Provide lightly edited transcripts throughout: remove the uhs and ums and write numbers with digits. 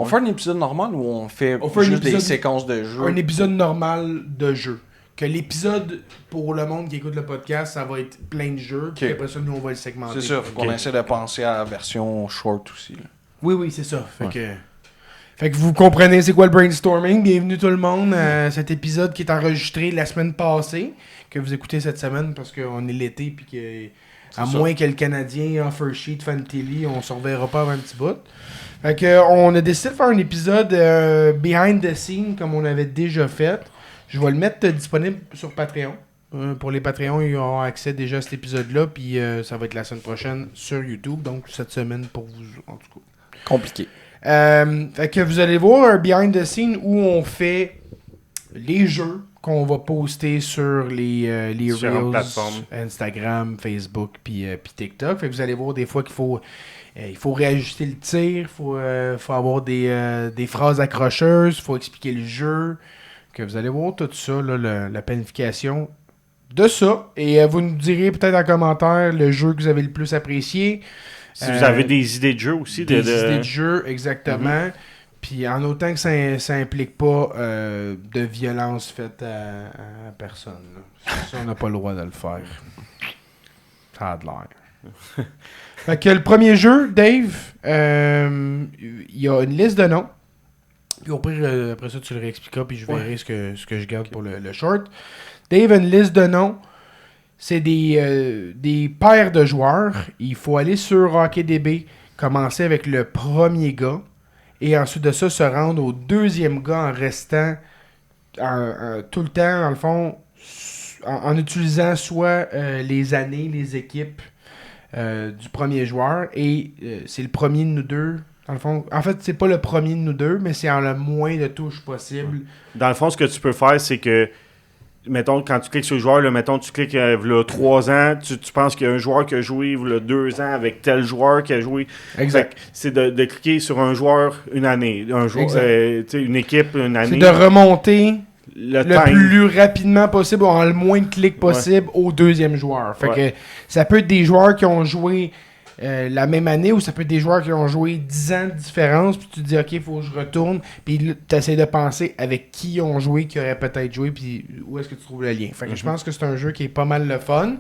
On fait un épisode normal ou on fait juste des séquences de jeu? Un épisode normal de jeu. Que l'épisode, pour le monde qui écoute le podcast, ça va être plein de jeux. Puis après ça, nous, on va le segmenter. C'est ça, faut qu'on essaie de penser à la version short aussi. Là. Oui, c'est ça. Fait que vous comprenez c'est quoi le brainstorming. Bienvenue tout le monde à cet épisode qui est enregistré la semaine passée, que vous écoutez cette semaine parce qu'on est l'été puis que moins que le Canadien offer sheet Fantilly, on ne se reverra pas avant un petit bout. Fait que on a décidé de faire un épisode behind the scene comme on avait déjà fait. Je vais le mettre disponible sur Patreon. Pour les Patreons, ils auront accès déjà à cet épisode-là, puis ça va être la semaine prochaine sur YouTube, donc cette semaine pour vous, en tout cas. Compliqué. Fait que vous allez voir un behind the scene où on fait les jeux qu'on va poster sur les Reels, plateformes. Instagram, Facebook puis TikTok. Fait que vous allez voir des fois qu'il faut réajuster le tir, faut avoir des phrases accrocheuses, faut expliquer le jeu. Que vous allez voir tout ça, là, la planification de ça. Et vous nous direz peut-être en commentaire le jeu que vous avez le plus apprécié. Si vous avez des idées de jeu aussi. Des idées de jeu, exactement. Puis en autant que ça implique pas de violence faite à personne. Là. Ça, on n'a pas le droit de le faire. Ça a de l'air. Fait que le premier jeu, Dave, il y a une liste de noms. Puis au pire, après ça, tu le réexpliqueras, puis je verrai ce que je garde pour le short. Dave a une liste de noms. C'est des paires de joueurs. Il faut aller sur HockeyDB, commencer avec le premier gars, et ensuite de ça, se rendre au deuxième gars en restant tout le temps, dans le fond, en utilisant soit les années, les équipes du premier joueur, et c'est le premier de nous deux. Dans le fond, en fait, c'est pas le premier de nous deux, mais c'est en le moins de touches possible. Dans le fond, ce que tu peux faire, c'est que, mettons, quand tu cliques sur le joueur, là, mettons, tu cliques il y a 3 ans, tu penses qu'il y a un joueur qui a joué il y a 2 ans avec tel joueur qui a joué. Exact. C'est de cliquer sur un joueur une année, un joueur, une équipe une année. C'est de remonter le plus rapidement possible, en le moins de clics possible au deuxième joueur. Fait que ça peut être des joueurs qui ont joué la même année, ou ça peut être des joueurs qui ont joué 10 ans de différence, puis tu te dis, OK, il faut que je retourne, puis tu essaies de penser avec qui ils ont joué, qui aurait peut-être joué, puis où est-ce que tu trouves le lien. Fait que je pense que c'est un jeu qui est pas mal le fun.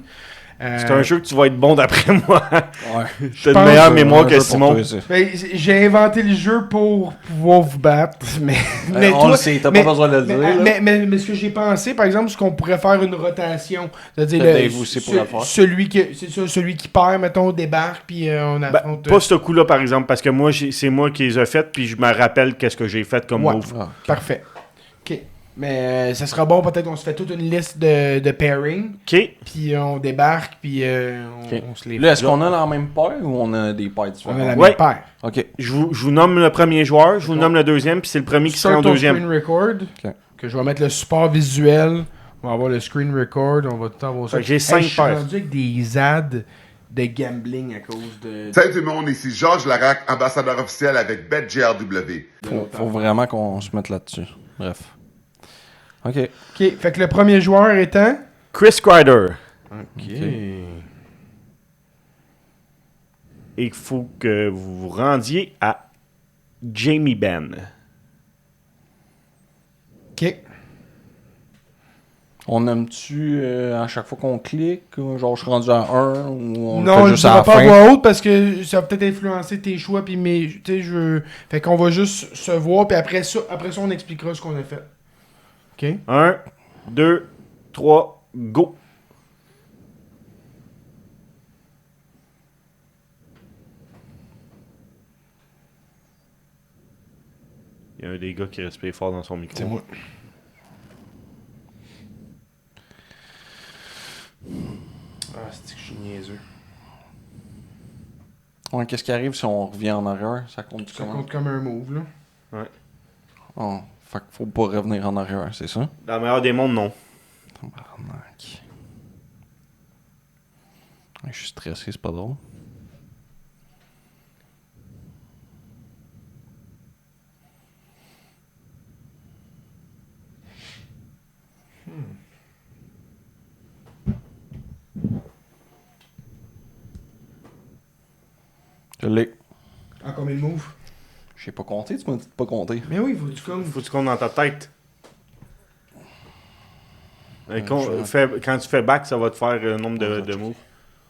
C'est un jeu que tu vas être bon d'après moi. Ouais. T'as une meilleure mémoire que Simon. J'ai inventé le jeu pour pouvoir vous battre. Mais on toi, le sait, t'as pas besoin de le dire. Mais ce que j'ai pensé, par exemple, c'est qu'on pourrait faire une rotation. C'est-à-dire celui qui perd, mettons, débarque, puis on affronte. Pas ce coup-là, par exemple, parce que moi, c'est moi qui les ai faites, puis je me rappelle qu'est-ce que j'ai fait comme move. Okay. Parfait. OK. Mais ça sera bon, peut-être qu'on se fait toute une liste de pairing. OK. Puis on débarque, puis on se les fait. Là, est-ce qu'on a la même paire ou on a des paires différentes? On a la même paire. OK. Je vous nomme le premier joueur, je vous nomme le deuxième, puis c'est le premier qui sera en deuxième. Screen record. Okay. Que je vais mettre le support visuel. On va avoir le screen record. On va tout avoir ça. J'ai 5 paires. Je suis rendu avec des ads de gambling à cause de... Salut tout le monde, ici Georges Larac, ambassadeur officiel avec BetGRW. Faut vraiment qu'on se mette là-dessus. Bref. OK. Fait que le premier joueur étant... Chris Kreider. OK. Et il faut que vous vous rendiez à Jamie Benn. OK. On aime-tu à chaque fois qu'on clique, genre je suis rendu à 1 ou on non, le fait juste je à ne la pas à fin? voix haute parce que ça va peut-être influencer tes choix puis fait qu'on va juste se voir puis après ça on expliquera ce qu'on a fait. OK? 1, 2, 3, go! Il y a un des gars qui respire fort dans son micro. C'est moi. Ah, c'est que je suis niaiseux. Ouais, qu'est-ce qui arrive si on revient en arrière? Ça compte Ça comment? compte comme un move, là. Ouais. Oh, fait qu'il faut pas revenir en arrière, c'est ça? Dans le meilleur des mondes, non. Tabarnak. Ouais, je suis stressé, c'est pas drôle. Je l'ai. En combien de moves? J'ai pas compté, tu m'as dit de pas compter. Mais oui, faut-tu comme... Faut que tu comptes dans ta tête. je- Quand tu fais back, ça va te faire le nombre de moves.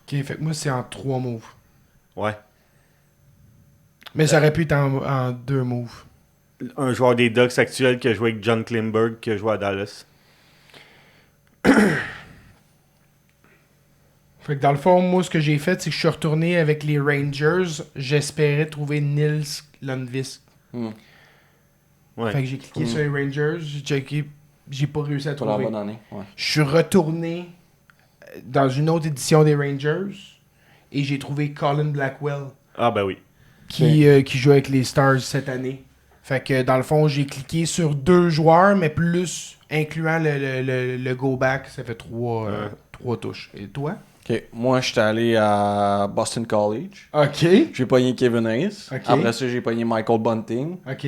Ok, fait que moi, c'est en 3 moves. Ouais. Mais ça aurait pu être en 2 moves. Un joueur des Ducks actuel qui a joué avec John Klimberg, qui a joué à Dallas. Fait que dans le fond, moi, ce que j'ai fait, c'est que je suis retourné avec les Rangers. J'espérais trouver Nils Lundqvist. Ouais. Fait que j'ai cliqué sur les Rangers, j'ai checké, j'ai pas réussi à Pour la trouver. bonne année. Ouais. Je suis retourné dans une autre édition des Rangers et j'ai trouvé Colin Blackwell Ah, ben oui. qui joue avec les Stars cette année. Fait que dans le fond, j'ai cliqué sur 2 joueurs, mais plus incluant le go back, ça fait 3 touches. Et toi? Ok, moi j'étais allé à Boston College. Ok. J'ai pogné Kevin Hayes. Ok. Après ça, j'ai pogné Michael Bunting. Ok.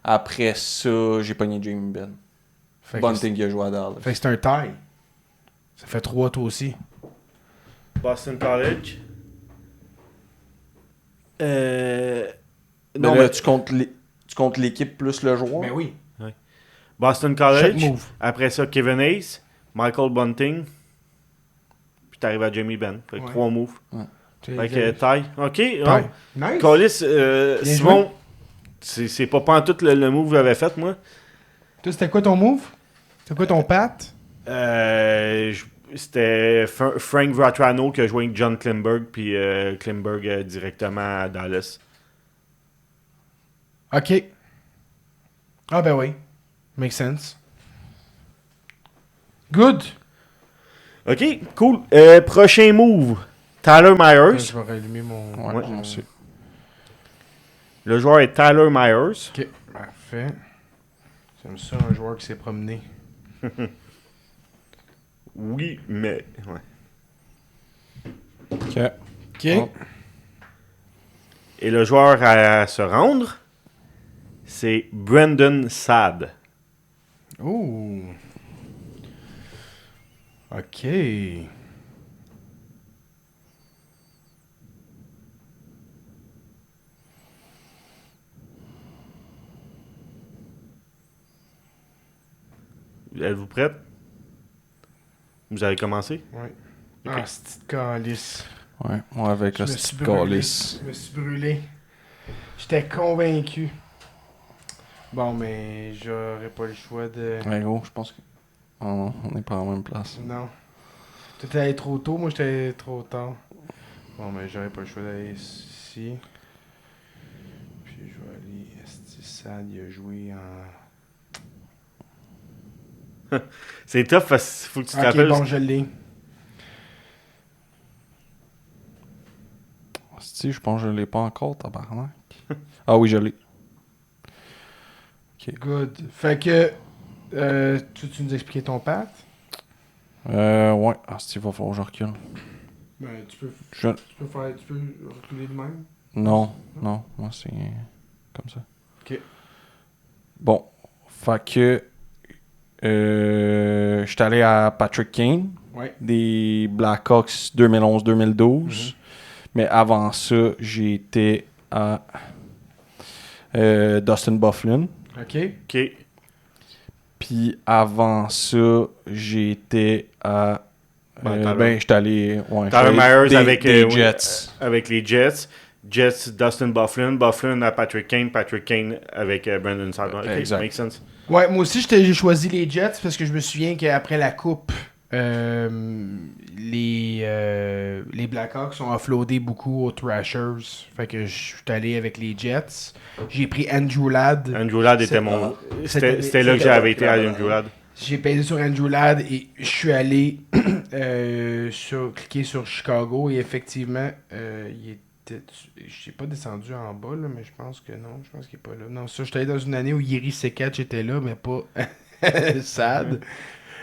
Après ça, j'ai pogné Jamie Benn. Fait que Bunting qui a joué à Dallas. Fait que c'est un tie. Ça fait 3 toi aussi. Boston College. Mais Non, là, mais tu comptes l'équipe plus le joueur? Mais oui. Boston Chaque College. move. Après ça, Kevin Hayes, Michael Bunting. Puis t'arrives à Jamie Benn. Fait que Ouais. 3 moves. Fait que Tie. taille. Ok. Tie. Nice. Callis, Bien Simon, c'est pas pantoute le move que j'avais fait, moi. Toi, c'était quoi ton move? C'était quoi ton pat? C'était Frank Vatrano qui a joué avec John Klimberg, puis Klimberg directement à Dallas. Ok. Ah ben oui. Makes sense. Good. Ok, cool. Prochain move. Tyler Myers. Je vais rallumer mon... Ouais, Ouais. moi aussi. Le joueur est Tyler Myers. Ok, parfait. J'aime ça, un joueur qui s'est promené. Oui, mais... Ouais. Ok. Ok. Oh. Et le joueur à se rendre, c'est Brandon Saad. Ouh. Ok. Êtes-vous prête? Vous avez commencé? Ouais. Ok. Ah, c'est petite calice. Ouais, moi avec Je le me suis petit brûlé. calice. Je me suis brûlé. J'étais convaincu. Bon, mais j'aurais pas le choix de... Ouais, gros, je pense que. Oh non, on n'est pas à la même place. Non. T'étais allé trop tôt, moi j'étais allé trop tard. Bon, mais j'aurais pas le choix d'aller ici. Puis je vais aller... Sad, il a joué en... C'est tough parce qu'il faut que tu te Ok, rappelles. bon, je l'ai. Si, je pense que je l'ai pas encore, tabarnak. Ah oui, je l'ai. Good. Fait que... tu nous expliquer ton path? Ouais. Ah, si, il va falloir que je recule. Ben, tu peux reculer de même. Non, moi c'est comme ça. Ok. Bon, fait que j'étais allé à Patrick Kane, Ouais. des Blackhawks 2011-2012. Mais avant ça, j'étais à Dustin Byfuglien. Ok. Ok. Puis avant ça, j'étais à... Tyler. j'étais allé... Ouais, Tyler j'étais allé Myers avec des oui, Jets. avec les Jets. Jets, Dustin Byfuglien. Byfuglien à Patrick Kane avec Brandon Saad. Ok, Exact. makes sense. Ouais, moi aussi, j'ai choisi les Jets parce que je me souviens qu'après la coupe, les Blackhawks ont offloadé beaucoup aux Thrashers. Fait que je suis allé avec les Jets. J'ai pris Andrew Ladd. Andrew Ladd C'est- était mon... c'était- C'était là que j'avais été à Andrew Ladd. J'ai payé sur Andrew Ladd et je suis allé cliquer sur Chicago et effectivement, il était... Je n'ai pas descendu en bas, là, mais je pense que non. Je pense qu'il n'est pas là. Non, ça, j'étais allé dans une année où Yeri Sekatch était là, mais pas Sad.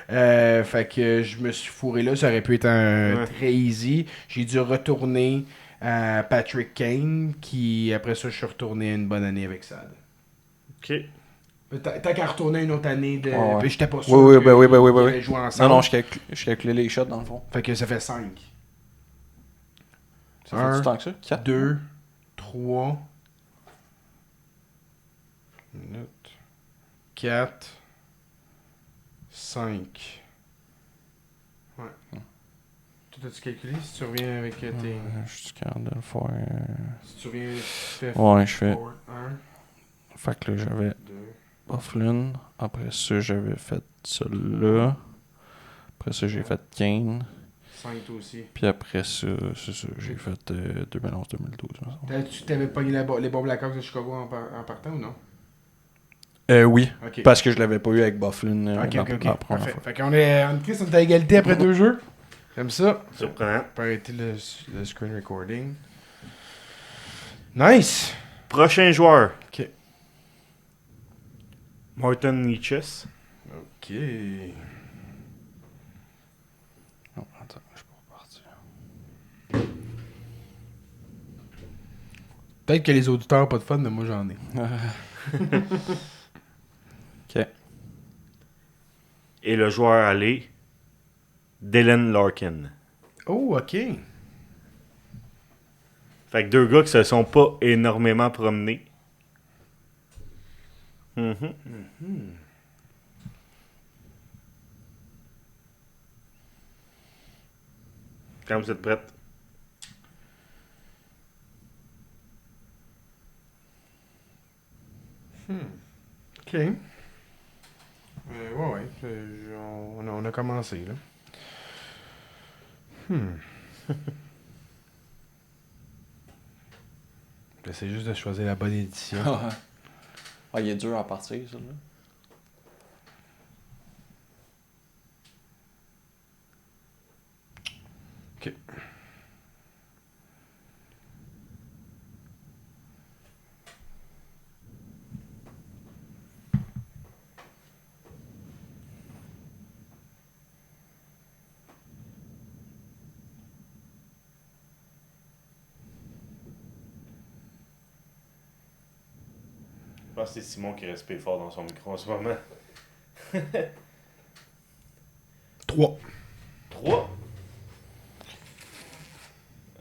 Fait que je me suis fourré là. Ça aurait pu être un très easy. J'ai dû retourner à Patrick Kane, qui après ça, je suis retourné à une bonne année avec Sad. Ok. Tant qu'à retourner une autre année de. Ouais. Puis j'étais pas sûr. Oui, que oui. ils allaient jouer ensemble. Non, je calculais les shots dans le fond. Fait que ça fait 5. Ça fait du temps que ça? 4. 2, 3, minute. 4. 5. Ouais. Tout as-tu calculé si tu reviens avec tes. Je suis capable de le faire. Si tu reviens, tu fais. Ouais, je fais. 1, Fait que là, j'avais 2. Bufflin. Après ça, j'avais fait celui-là. Après ça, j'ai fait Kane. 5 toi aussi. Puis après ça, c'est ça, j'ai fait 2011-2012. T'avais pogné les bons Blackhawks de Chicago en partant ou non? Oui, Ok. parce que je l'avais pas eu avec Bufflin Ok, la ok. première Parfait. fois. Fait qu'on est en Chris, on est à égalité après 2 jeux. J'aime ça. Surprenant. On peut arrêter le screen recording. Nice! Prochain joueur. Ok. Martin Niches. Ok. Non, attends, je peux repartir. Peut-être que les auditeurs n'ont pas de fun, mais moi j'en ai. Ok. Et le joueur allé, Dylan Larkin. Oh, ok. Fait que 2 gars qui se sont pas énormément promenés. Mhm. Quand vous êtes prêtes. Ok. Ouais. On a commencé, là. J'essaie juste de choisir la bonne édition. Ah, il est dur à partir, ça, là. Ok. Je pense que c'est Simon qui respire fort dans son micro en ce moment. 3. 3.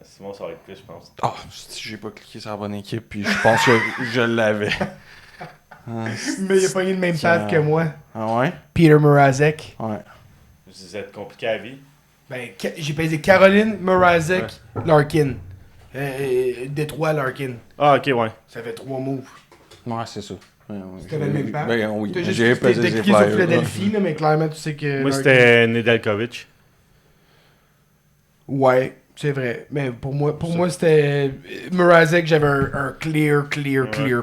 Simon, ça va être plus, je pense. Ah, j'ai pas cliqué sur la bonne équipe, puis je pense que je l'avais. Mais il a pas eu le même path que moi. Ah ouais? Peter Mrazek. Ouais. Vous êtes compliqué à la vie. Ben, j'ai pesé Caroline, Mrazek, Larkin. Détroit, Larkin. Ah, ok, ouais. Ça fait 3 moves. Ouais, c'est ça. C'était le même path? Ben oui. T'as juste J'ai pesé t'as les cliqué sur flyers. Philadelphie, là, mais clairement, tu sais que. Moi, Larkin- c'était Nedeljkovic. Ouais, c'est vrai. Mais pour moi c'était. Mrazek, j'avais un clear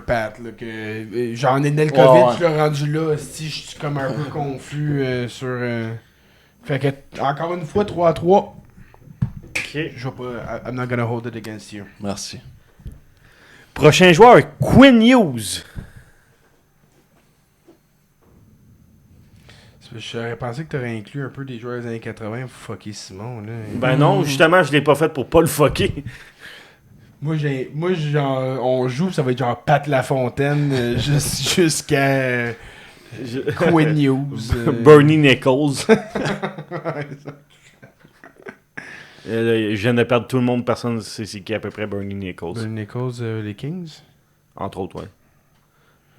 path. Là, que, j'en ai Nelkovic, Ouais. là, rendu là. Si je suis comme un peu confus sur. Fait que, encore une fois, 3-3. Ok. Je vais pas. I'm not gonna hold it against you. Merci. Prochain joueur, Quinn Hughes. J'aurais pensé que t'aurais inclus un peu des joueurs des années 80 pour fucker Simon. Là. Ben non, justement, je l'ai pas fait pour pas le fucker. Moi, genre, on joue, ça va être genre Pat Lafontaine jusqu'à Quinn Hughes. Bernie Nichols. Je viens de perdre tout le monde, personne ne sait c'est qui à peu près Bernie Nichols. Bernie Nichols, les Kings. Entre autres, ouais.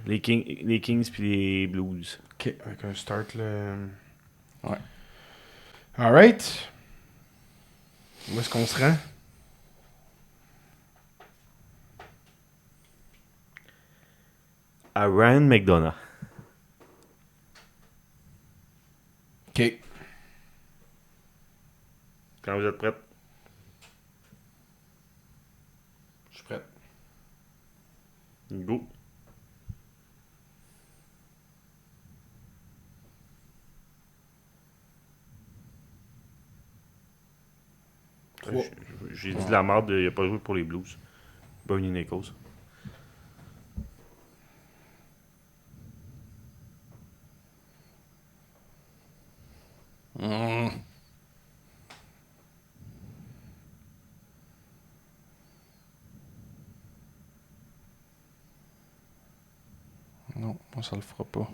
Les Kings puis les Blues. Ok, avec un start là. Ouais. Alright. Où est-ce qu'on se rend? À Ryan McDonough. Ok. Quand vous êtes prêts. Je suis prêt. Go. J'ai dit de la merde, il a pas joué pour les Blues. Bernie Nichols. Non, moi ça le fera pas.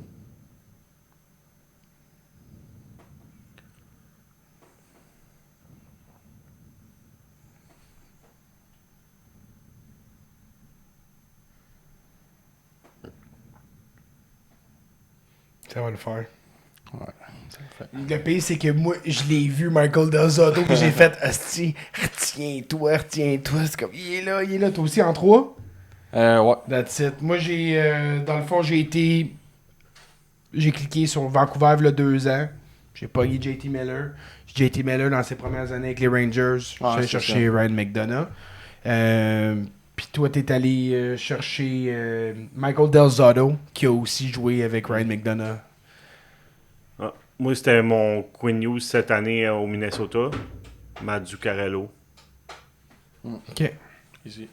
Ça va le faire. Ouais, ça le fait. Le pire, c'est que moi, je l'ai vu, Michael Del Zotto, puis j'ai fait, asti, retiens-toi. C'est comme, il est là, toi aussi en 3. Ouais. That's it. Moi, dans le fond, j'ai cliqué sur Vancouver il y a 2 ans. J'ai pogné JT Miller. JT Miller, dans ses premières années avec les Rangers, j'ai cherché Ryan McDonough. Puis toi, t'es allé chercher Michael Del Zotto, qui a aussi joué avec Ryan McDonough. Ah, moi, c'était mon Quinn Hughes cette année au Minnesota. Matt Zuccarello. Ok. Easy.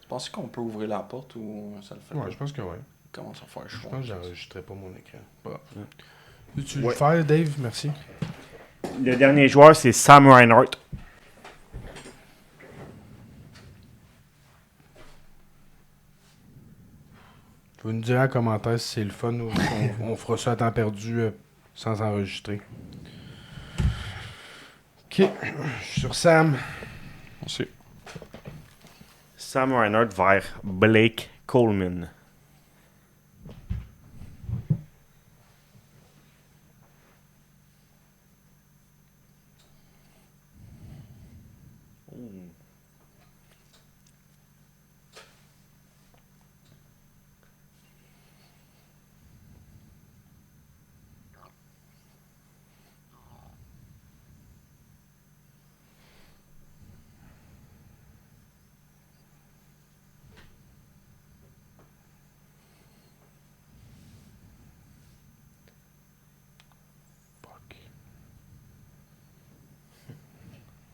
Tu penses qu'on peut ouvrir la porte ou ça le fait? Ouais, je pense que oui. Comment ça faire Je chaud? pense que j'enregistrais pas mon écran. Bon. Tu veux Ouais. le faire, Dave? Merci. Le dernier joueur, c'est Sam Reinhart. Vous nous direz en commentaire si c'est le fun ou si on fera ça à temps perdu sans enregistrer. Ok. Je suis sur Sam. On sait. Sam Reinhart vers Blake Coleman.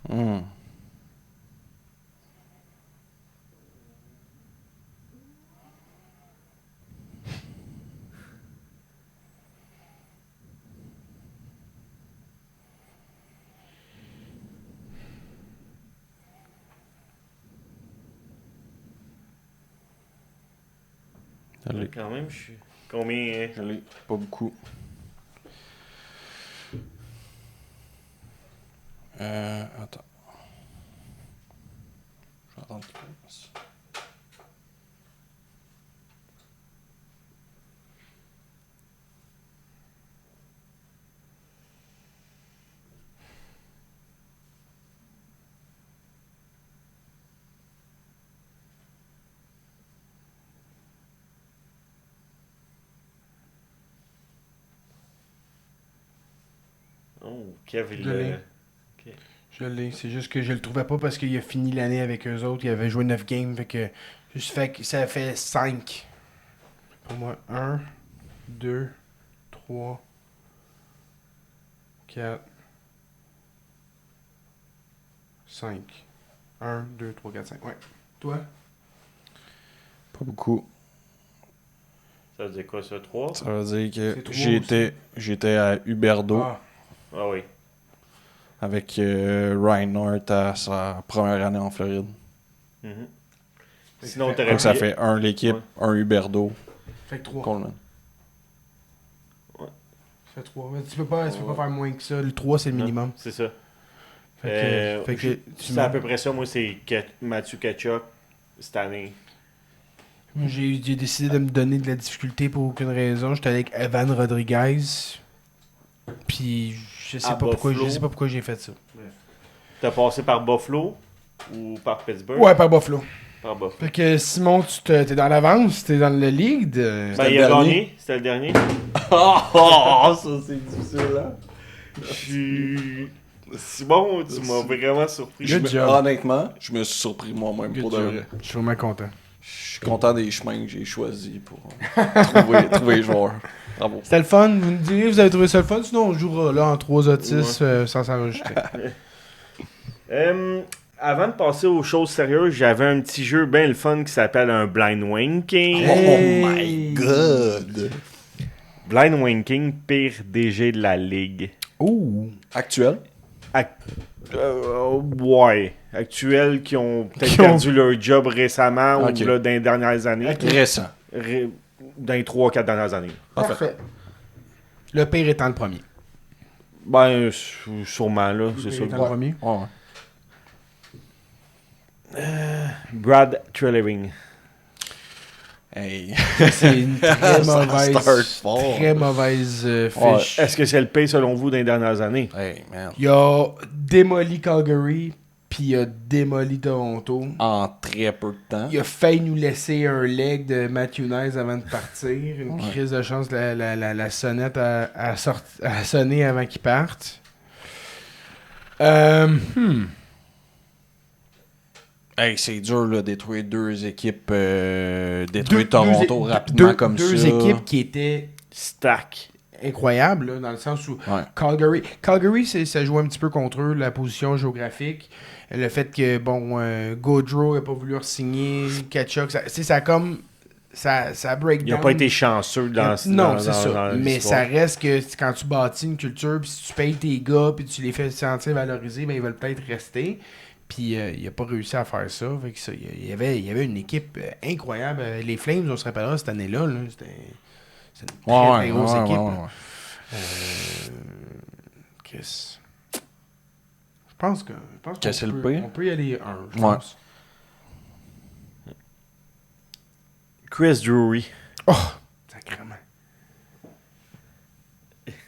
Hmm. Allez. Quand même, je suis... Combien... Je l'ai. Pas beaucoup. Attends. Je vais attendre qu'il passe. Oh, Kev, il Je l'ai. Je l'ai. C'est juste que je le trouvais pas parce qu'il a fini l'année avec eux autres. Il avait joué 9 games. Fait que, ça fait 5. Pour moi, 1, 2, 3, 4, 5. 1, 2, 3, 4, 5. Ouais. Toi? Pas beaucoup. Ça veut dire quoi, ça? 3? Ça veut dire que C'est trois j'étais à Huberdeau Ah. Ah oui. avec Reinhardt à sa première année en Floride. Mhm. Fait que Sinon, ça fait t'aurais Donc ça pu- fait un l'équipe, Ouais. un Huberdeau, Fait que 3. Coleman. Ça fait 3. Tu peux pas faire moins que ça. Le 3, c'est le Non, minimum. C'est ça. Fait que tu C'est à peu près ça. Moi, c'est Mathieu Tkachuk cette année. J'ai décidé de me donner de la difficulté pour aucune raison. J'étais avec Evan Rodriguez. Puis je sais À pas Buffalo. pourquoi j'ai fait ça. T'as passé par Buffalo ou par Pittsburgh? Ouais, par Buffalo. Par Buffalo. Fait que Simon, t'es dans l'avance, t'es dans le lead. Ben, il le a dernier. gagné. C'était le dernier. Oh, ça c'est difficile, hein? Je suis... Simon, tu m'as vraiment surpris. Good job. Honnêtement, je me suis surpris moi-même pour de vrai. Je suis vraiment content. Je suis content des chemins que j'ai choisis pour trouver les joueurs. Bravo. C'était le fun, vous me direz, vous avez trouvé ça le fun, sinon on jouera là en 3 autistes sans s'enregistrer. Avant de passer aux choses sérieuses, j'avais un petit jeu bien le fun qui s'appelle un Blind Winking. Hey! Oh my god! Blind Winking, pire DG de la ligue. Oh! Actuel? Ouais. Actuels qui ont peut-être Qui ont- perdu leur job récemment Ok. ou là, dans les dernières années. Récent. Dans les 3-4 dernières années. Parfait. Le pire étant le premier. Ben, sûrement, là. C'est Le ça. pire étant le premier. Ouais. Brad Treleving. Hey. C'est une très Ça mauvaise, start fort. très mauvaise Ouais. fiche. Est-ce que c'est le pire selon vous dans les dernières années? Hey, man. Il a démoli Calgary, puis il a démoli Toronto. En très peu de temps. Il a failli nous laisser un leg de Matthew Nice avant de partir. Une crise de chance, la sonnette a sonné avant qu'il parte. Hey, c'est dur, là, détruire deux équipes. Détruire Toronto rapidement deux, comme deux ça. équipes qui étaient Stack. incroyables, là, dans le sens où Ouais. Calgary ça jouait un petit peu contre eux, la position géographique. Le fait que, Gaudreau n'a pas voulu re-signer, Kachuk, ça a comme... Ça break Il n'a down. pas été chanceux dans Non, dans- c'est dans- ça. dans Mais l'histoire. ça reste que quand tu bâtis une culture, puis si tu payes tes gars, puis tu les fais sentir valorisés, ben ils veulent peut-être rester. Puis il n'a pas réussi à faire ça. Fait que ça il y avait une équipe incroyable. Les Flames, on se rappellera cette année-là. Là, c'était une très, très grosse équipe. là. Chris. Je pense que Que c'est le peut, pire? on peut y aller un, je Ouais. pense. Chris Drury. Oh! Sacrément.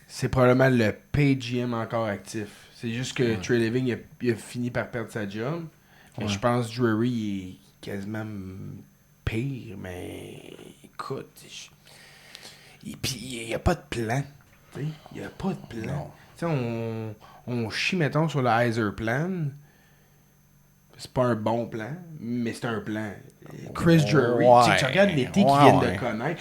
C'est probablement le PGM encore actif. C'est juste que Trey Living il a fini par perdre sa job. Mais je pense que Drury il est quasiment pire, mais écoute. Puis il n'y a pas de plan. Il n'y a pas de plan. Tu sais, on chie, mettons, sur le Heiser plan. C'est pas un bon plan, mais c'est un plan. Chris Drury, Ouais, tu regardes l'été qu'ils viennent de connaître.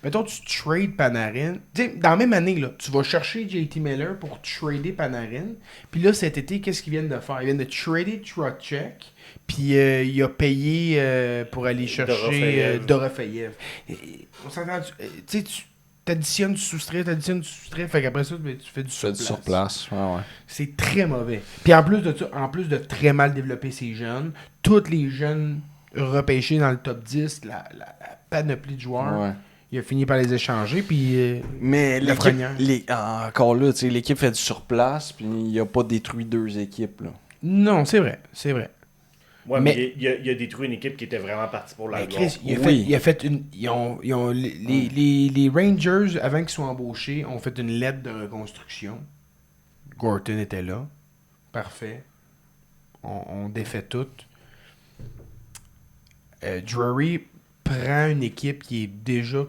Mettons, tu trades Panarin. T'sais, dans la même année, là, tu vas chercher JT Miller pour trader Panarin. Puis là, cet été, qu'est-ce qu'ils viennent de faire? Ils viennent de trader Trocheck. Puis il a payé pour aller chercher Dorofeyev. On s'entend, tu t'additionnes, tu soustrais. Fait qu'après ça, tu fais du Tu fais du surplace. surplace. Ouais. C'est très mauvais. Puis en plus de ça, en plus de très mal développer ces jeunes, tous les jeunes repêchés dans le top 10, la panoplie de joueurs, Ouais. il a fini par les échanger. Puis Mais La première. encore là, tu sais, l'équipe fait du surplace, puis il a pas détruit deux équipes. Là. non, c'est vrai. Ouais, Mais- mais il a détruit une équipe qui était vraiment partie pour la Ben, gloire. Chris, Oui. il a fait une. Les Rangers, avant qu'ils soient embauchés, ont fait une lettre de reconstruction. Gorton était là. Parfait. On défait tout. Drury prend une équipe qui est déjà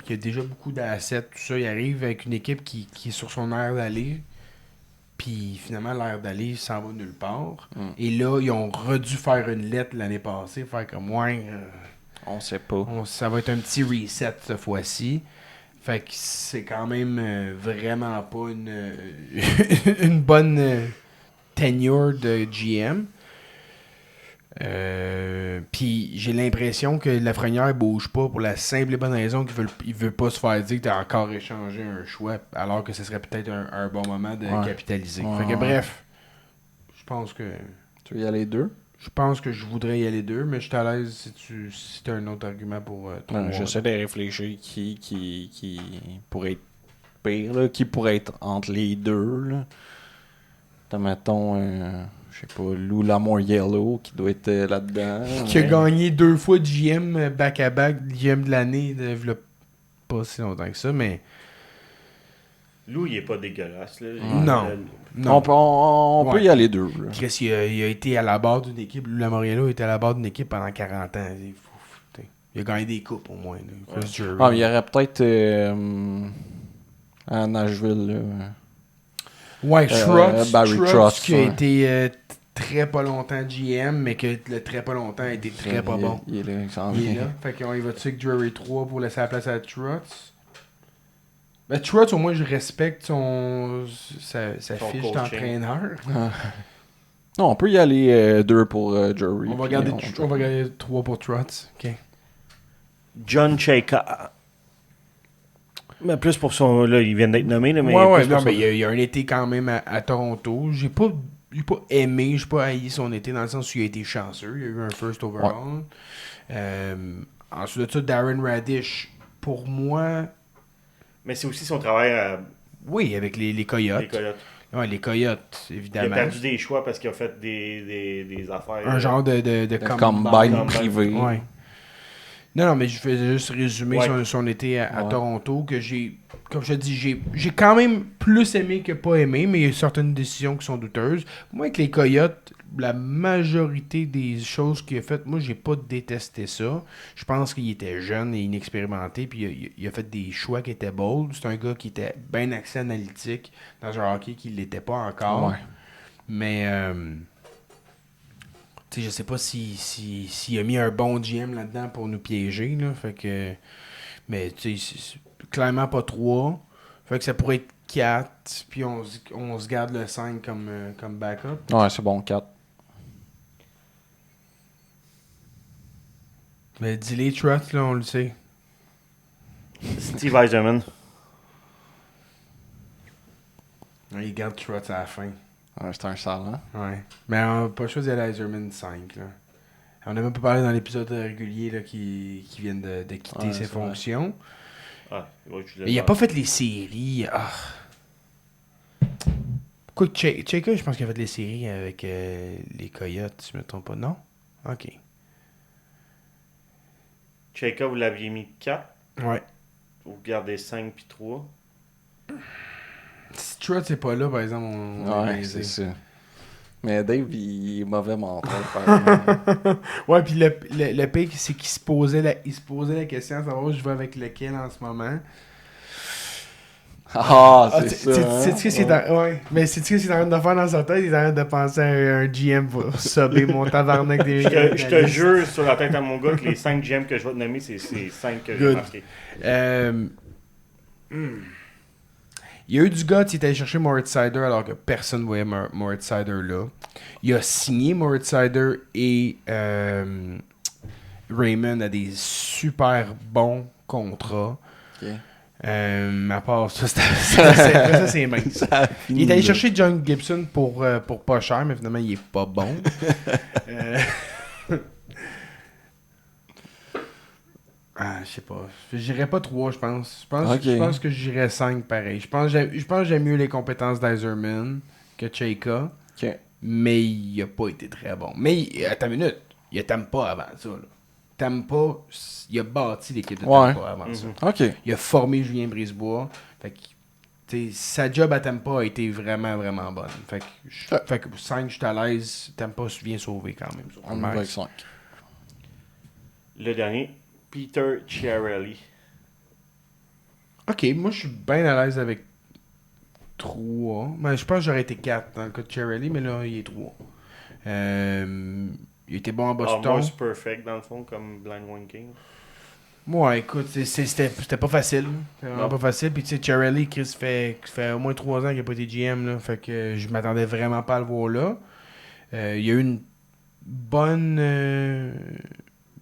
qui a déjà beaucoup d'assets, tout ça. Il arrive avec une équipe qui est sur son aire d'aller. Puis finalement, l'air d'aller s'en va nulle part. Et là, ils ont redû faire une lettre l'année passée, faire comme On sait pas. ça va être un petit reset cette fois-ci. Fait que c'est quand même vraiment pas une bonne tenure de GM. Puis j'ai l'impression que Lafrenière bouge pas pour la simple et bonne raison qu'il veut pas se faire dire que t'as encore échangé un choix, alors que ce serait peut-être un bon moment de capitaliser. Ouais, Fait que ouais. bref, je pense que Tu veux y aller deux? je voudrais y aller deux, mais je suis à l'aise si t'as un autre argument pour toi. J'essaie de réfléchir qui pourrait être pire, là, qui pourrait être entre les deux. Là. Mettons, je sais pas, Lou Lamoriello qui doit être là-dedans. Qui a mais- gagné 2 fois GM back-à-back, GM de l'année, il pas si longtemps que ça, mais Lou, il est pas dégueulasse. Là. Non. non. On peut Ouais. y aller deux. Là. Chris, il a été à la barre d'une équipe. Lou Lamoriello était à la barre d'une équipe pendant 40 ans. Il a gagné des coupes au moins. Là. Chris Drury. Ah, mais il y aurait peut-être à Nashville. Là. Ouais, Trotz, Barry Trotz, Trotz, qui a ouais. été très pas longtemps GM, mais que le très pas longtemps a été très pas bon. Il est là, il s'en Il est vient. là. Fait qu'on y va-tu avec Drury 3 pour laisser la place à Trotz? Ben, Trotz, au moins, je respecte sa Son fiche coaching. d'entraîneur. Non, on peut y aller deux pour Jury. On va regarder 3 pour Trotz. OK. John Chayka. Mais plus pour son. Là, il vient d'être nommé, là, mais. Ouais, plus pour non, son- mais il y a un été quand même à Toronto. J'ai pas aimé, j'ai pas haï son été dans le sens où il a été chanceux. Il a eu un first overall. Ensuite de ça, Darren Radish, pour moi, Mais c'est aussi son travail à. oui, avec les Coyotes. Les Coyotes. Ouais, les Coyotes, Il a évidemment. perdu des choix parce qu'il a fait des affaires. Un genre de combine combine. privé. Ouais. Non, mais je faisais juste résumer Ouais. son été à Ouais. Toronto, que comme je te dis, j'ai quand même plus aimé que pas aimé, mais il y a certaines décisions qui sont douteuses. Moi, avec les Coyotes, la majorité des choses qu'il a faites, moi, j'ai pas détesté ça. Je pense qu'il était jeune et inexpérimenté, puis il a fait des choix qui étaient bold. C'est un gars qui était bien axé analytique dans un hockey qui l'était pas encore. Ouais. Mais, tu sais, je sais pas s'il a mis un bon GM là-dedans pour nous piéger, là. Fait que, mais, tu sais, c'est clairement pas 3. Fait que ça pourrait être 4, puis on se garde le 5 comme backup. Ouais, c'est bon, 4. Mais dis-les, Trotz, là, on le sait. Steve Eiserman. Ouais, il garde Trotz à la fin. Ouais, c'est un sale, hein? Ouais. Mais on n'a pas choisi Eiserman 5, là. On a même pas parlé dans l'épisode régulier là, qui viennent de quitter Ouais, ses c'est vrai. fonctions. Ah, ouais, je Mais il a pas fait les séries. Ah. Pourquoi Cheka, je pense qu'il a fait les séries avec les Coyotes, si je me trompe pas. Non? Ok. Cheka, vous l'aviez mis 4. Ouais. Vous gardez 5 puis 3. Si Trotz n'est pas là, par exemple, on est Ouais, baisé. c'est ça. Mais Dave, il est mauvais mental. par exemple. Ouais, puis le pire, c'est qu'il se posait la question à savoir je vais avec lequel en ce moment. Ah, c'est ça. C'est hein? ce que c'est ouais. Mais c'est ce que c'est en train de faire dans sa tête. Il est en train de penser à un GM pour subber mon tabarnak des Je te jure sur la tête à mon gars que les 5 GM que je vais te nommer, c'est 5 que j'ai Good. marqués. Il y a eu du gars qui était allé chercher Moritz Seider alors que personne ne voyait Moritz Seider là. Il a signé Moritz Seider et Raymond a des super bons contrats. Ok. À part ça, ça c'est mince. Ça Il est allé finit, chercher John Gibson pour pas cher, mais finalement il est pas bon. Je sais pas. J'irais pas 3, je pense. Je pense que j'irais 5 pareil. Je pense que j'aime mieux les compétences d'Eiserman que Cheka. Ok. Mais il a pas été très bon. Mais attends une minute. Il t'aime pas avant ça. Là. Tampa, il a bâti l'équipe de Tampa avant ça. Ok. Il a formé Julien Brisebois. Fait que, t'sais, sa job à Tampa a été vraiment, vraiment bonne. Fait que 5, je suis à l'aise. Tampa vient sauver quand même. On y va avec 5. Le dernier, Peter Chiarelli. Ok, moi je suis bien à l'aise avec 3. Mais je pense que j'aurais été 4 dans le cas de Chiarelli, mais là il est 3. Il était bon à Boston. Almost perfect dans le fond, comme Blind Winking. Ouais, écoute, c'était pas facile. C'était vraiment Non. pas facile. Puis tu sais, Chiarelli, Chris, fait au moins 3 ans qu'il n'a pas été GM. Là, fait que je m'attendais vraiment pas à le voir là. Il y a eu une bonne.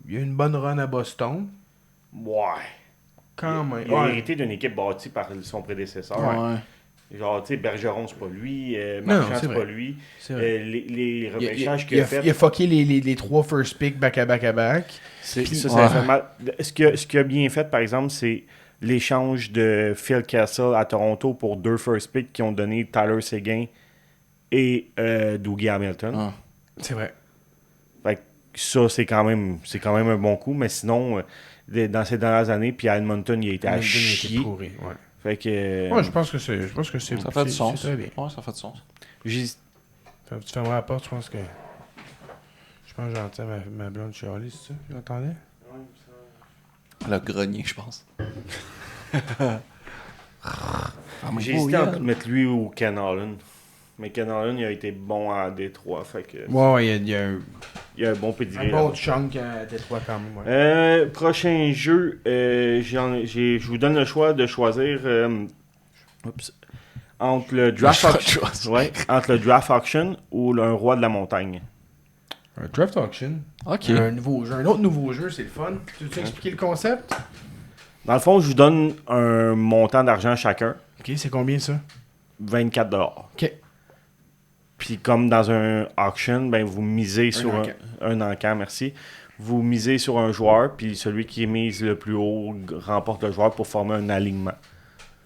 Il y a eu une bonne run à Boston. Ouais. Quand même. Il a Ouais. hérité d'une équipe bâtie par son prédécesseur. Ouais. Genre, tu sais, Bergeron, c'est pas lui. Non, Marchand, c'est c'est vrai. pas lui. C'est vrai. Les Il repêchages qu'il a fait. a fucké les 3 first pick back-à-back. Ça Ouais. fait mal. Ce qu'il a bien fait, par exemple, c'est l'échange de Phil Kessel à Toronto pour 2 first picks qui ont donné Tyler Seguin et Dougie Hamilton. Ah. C'est vrai. Fait que ça, c'est quand même un bon coup. Mais sinon, dans ces dernières années, puis à Edmonton, il a été à Hamilton a été chier. pourri, ouais. Fait que... Ouais, je pense que c'est. Ça fait du sens. C'est très bien. Ouais, ça fait du sens. j'ai- Tu fermeras la porte, je pense que. Je pense que j'entends ma blonde chialer, c'est ça? Tu l'entendais? Le grenier, je pense. J'ai hésité entre mettre lui ou Ken Holland. Mais Ken Holland, il a été bon à Détroit. Fait que Ouais, il y a un il a un bon pedigree. bon là. chunk à Détroit quand même. Ouais. Prochain jeu, je vous donne le choix de choisir entre le draft auction, entre le draft auction ou un roi de la montagne. Un draft auction. Ok. Un nouveau jeu. Un autre nouveau jeu, c'est le fun. Tu veux expliquer le concept? Dans le fond, je vous donne un montant d'argent chacun, Ok, c'est combien ça? 24 $. Ok. Puis comme dans un auction, ben vous misez sur encan. un encan, merci. Vous misez sur un joueur, puis celui qui mise le plus haut remporte le joueur pour former un alignement.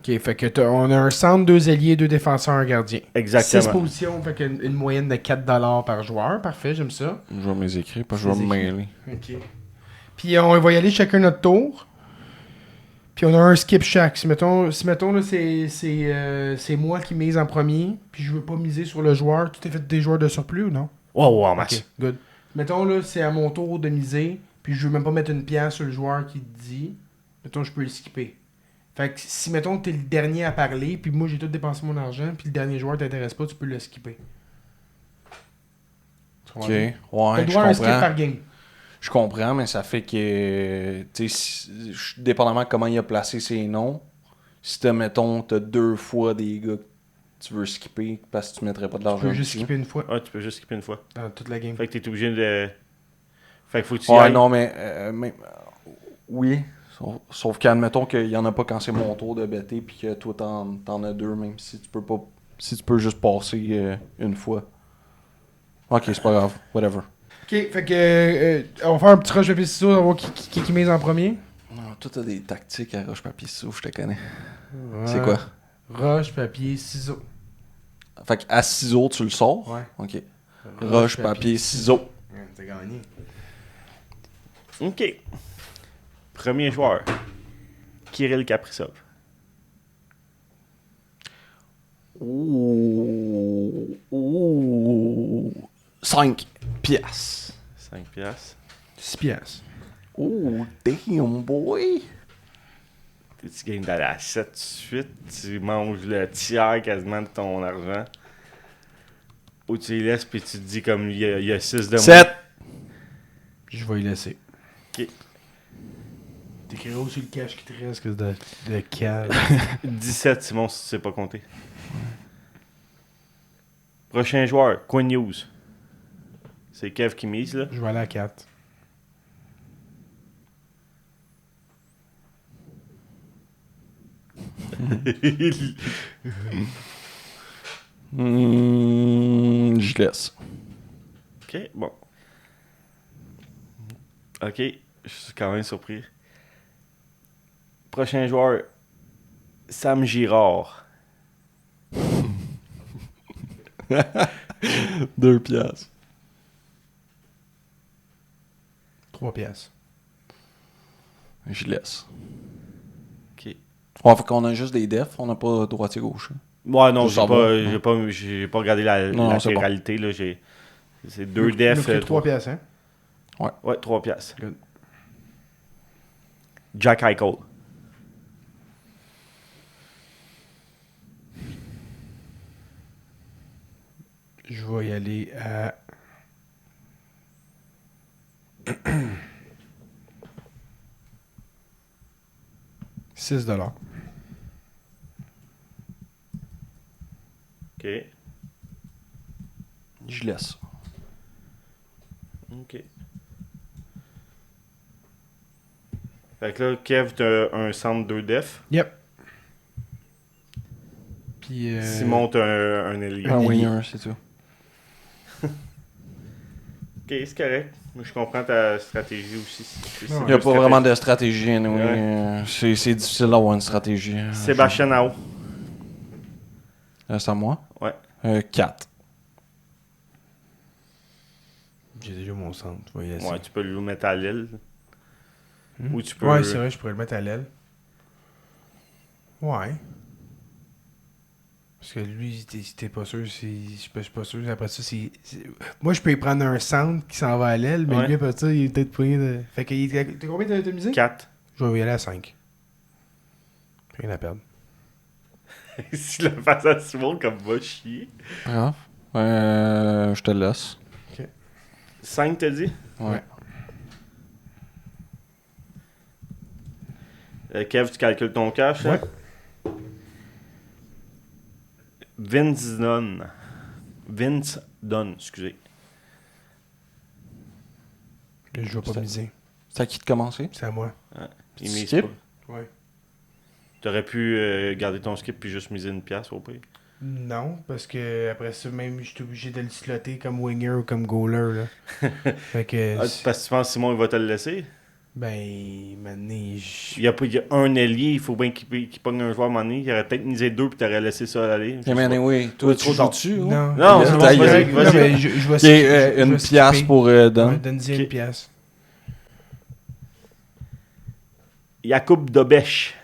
Ok, fait que on a un centre, 2 ailiers, 2 défenseurs, un gardien. 6 Exactement. positions, fait qu'une moyenne de 4$ par joueur. Parfait, j'aime ça. Je vais m'écrire, pas je vais me mêler. Ok. Puis on va y aller chacun notre tour. Puis on a un skip chaque. Si mettons là, c'est moi qui mise en premier, puis je veux pas miser sur le joueur. Tu t'es fait des joueurs de surplus ou non? Wow, en masse. Ok, good. Mettons là, c'est à mon tour de miser, puis je veux même pas mettre une pièce sur le joueur qui dit. Mettons, je peux le skipper. Fait que si, mettons, t'es le dernier à parler, puis moi j'ai tout dépensé mon argent, puis le dernier joueur t'intéresse pas, tu peux le skipper. Ok, ouais, T'as le je droit à un skip comprends. par game. Je comprends, mais ça fait que, tu sais, dépendamment de comment il a placé ses noms, si t'as 2 fois des gars que tu veux skipper parce que tu mettrais pas de Tu l'argent peux juste dessus. skipper une fois Ouais, tu peux juste skipper une fois. dans toute la game. Fait que t'es obligé de. Fait que faut que tu y Ouais, ailles. non, mais oui. Sauf qu'admettons qu'il y en a pas quand c'est mon tour de bêter puis que toi t'en as 2, même si tu peux pas. Si tu peux juste passer une fois. Ok, c'est pas grave. Whatever. Ok, fait que on va faire un petit rush papier ciseaux, on va voir qui mise en premier. Non, toi t'as des tactiques à roche papier ciseaux, je te connais. C'est quoi? Roche, papier, ciseaux. Fait qu'à ciseaux, tu le sors? Ouais. Ok. Roche, papier, ciseaux. Ouais, t'as gagné. Ok. Premier joueur. Kirill Kaprizov. Ouh. 5 piastres. 5 piastres. 6 piastres. Oh, damn boy. Tu gagnes d'aller à 7 tout de suite. Tu manges le tiers quasiment de ton argent. Ou tu les laisses puis tu te dis comme il y a 6 de moins. 7. Je vais y laisser. Ok. T'écris aussi le cash qui te reste que de cave. 17 Simon si tu sais pas compter. Prochain joueur, Quinn Hughes. C'est Kev qui mise là. Je vais aller à 4. Je laisse. Ok, bon. Ok, je suis quand même surpris. Prochain joueur, Sam Girard. 2 piastres. 3 piastres. Je laisse. Ok. Ouais, fait qu'on a juste des defs, on n'a pas droitier-gauche. Ouais, non, Tout savoir, j'ai pas regardé la Non, c'est latéralité. Là, c'est 2 defs. 3 piastres, hein? Ouais, 3 piastres. Good. Jack Eichel. Je vais y aller à... $6. Ok. Je laisse. Ok. Fait que là, Kev, t'as un centre 2 def. Yep. Puis... Simon, t'as un ailier. Un winger, c'est tout. Ok, c'est correct. Moi, je comprends ta stratégie aussi. Ouais. Il n'y a pas vraiment de stratégie, anyway. Ouais. C'est difficile d'avoir une stratégie. Sébastien Nao. C'est à moi? Ouais. 4. J'ai déjà mon centre. Je vais y laisser. Ouais, tu peux le mettre à l'aile. Ou tu peux. Ouais, c'est vrai, je pourrais le mettre à l'aile. Ouais. Parce que lui, t'es pas sûr, je suis pas sûr. Après ça, moi, je peux y prendre un centre qui s'en va à l'aile, mais Ouais. lui, après ça, il est peut-être poigné de... Fait que, t'es combien de misé? 4. Je vais y aller à 5. Rien à perdre. Si la face à Simon comme va chier. Grave. Je te laisse. 5, t'as dit? Ouais. Kev, tu calcules ton cash, Ouais. hein? Vince Dunn, excusez. Je vais pas miser. C'est à qui de commencer? C'est à moi. Il mise Skip? pas. Ouais. T'aurais pu garder ton skip puis juste miser une pièce au pire. Non, parce que après ça, même, je suis obligé de le slotter comme winger ou comme goaler, là. Fait que... Parce que tu penses que Simon il va te le laisser? Ben, maintenant, Il y a un ailier, il faut bien qu'il pogne un joueur à un moment donné. Il aurait peut-être misé 2 puis t'aurais laissé ça aller. Je sais Mais pas. anyway, toi, tu trop tard. joues-tu? ou? Non, Non, c'est bon, Ta vas-y, gueule. vas-y. Non, mais je vais Ok, je une vais pièce skipper. pour Ouais, Don. donne-y Ok. une pièce. Jakub Dobeš.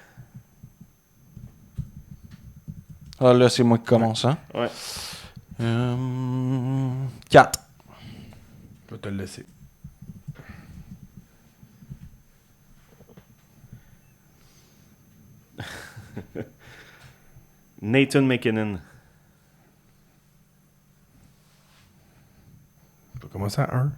Ah, là, c'est moi qui commence, hein? Ouais. 4. Je vais te le laisser. Nathan McKinnon. Je vais commencer à 1.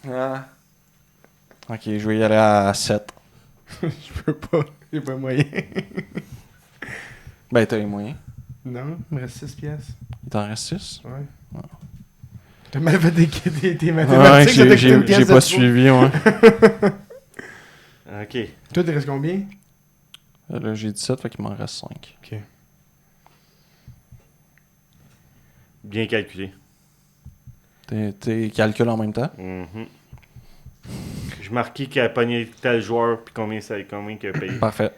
Ah. Ok, je vais y aller à 7. Je peux pas. J'ai pas moyen. Ben, t'as les moyens. Non, il me reste 6 pièces. Il t'en reste 6? Ouais. Ah. T'as mal fait tes Ouais, mathématiques. ça t'a coûté une j'ai pièce de pas trop. suivi, ouais. OK. Toi, t'es restes combien? Là, j'ai 17, fait qu'il m'en reste 5. Ok. Bien calculé. T'es calcul en même temps? Mhm. Je marquais qu'il a pogné tel joueur puis combien qu'il a payé. Parfait.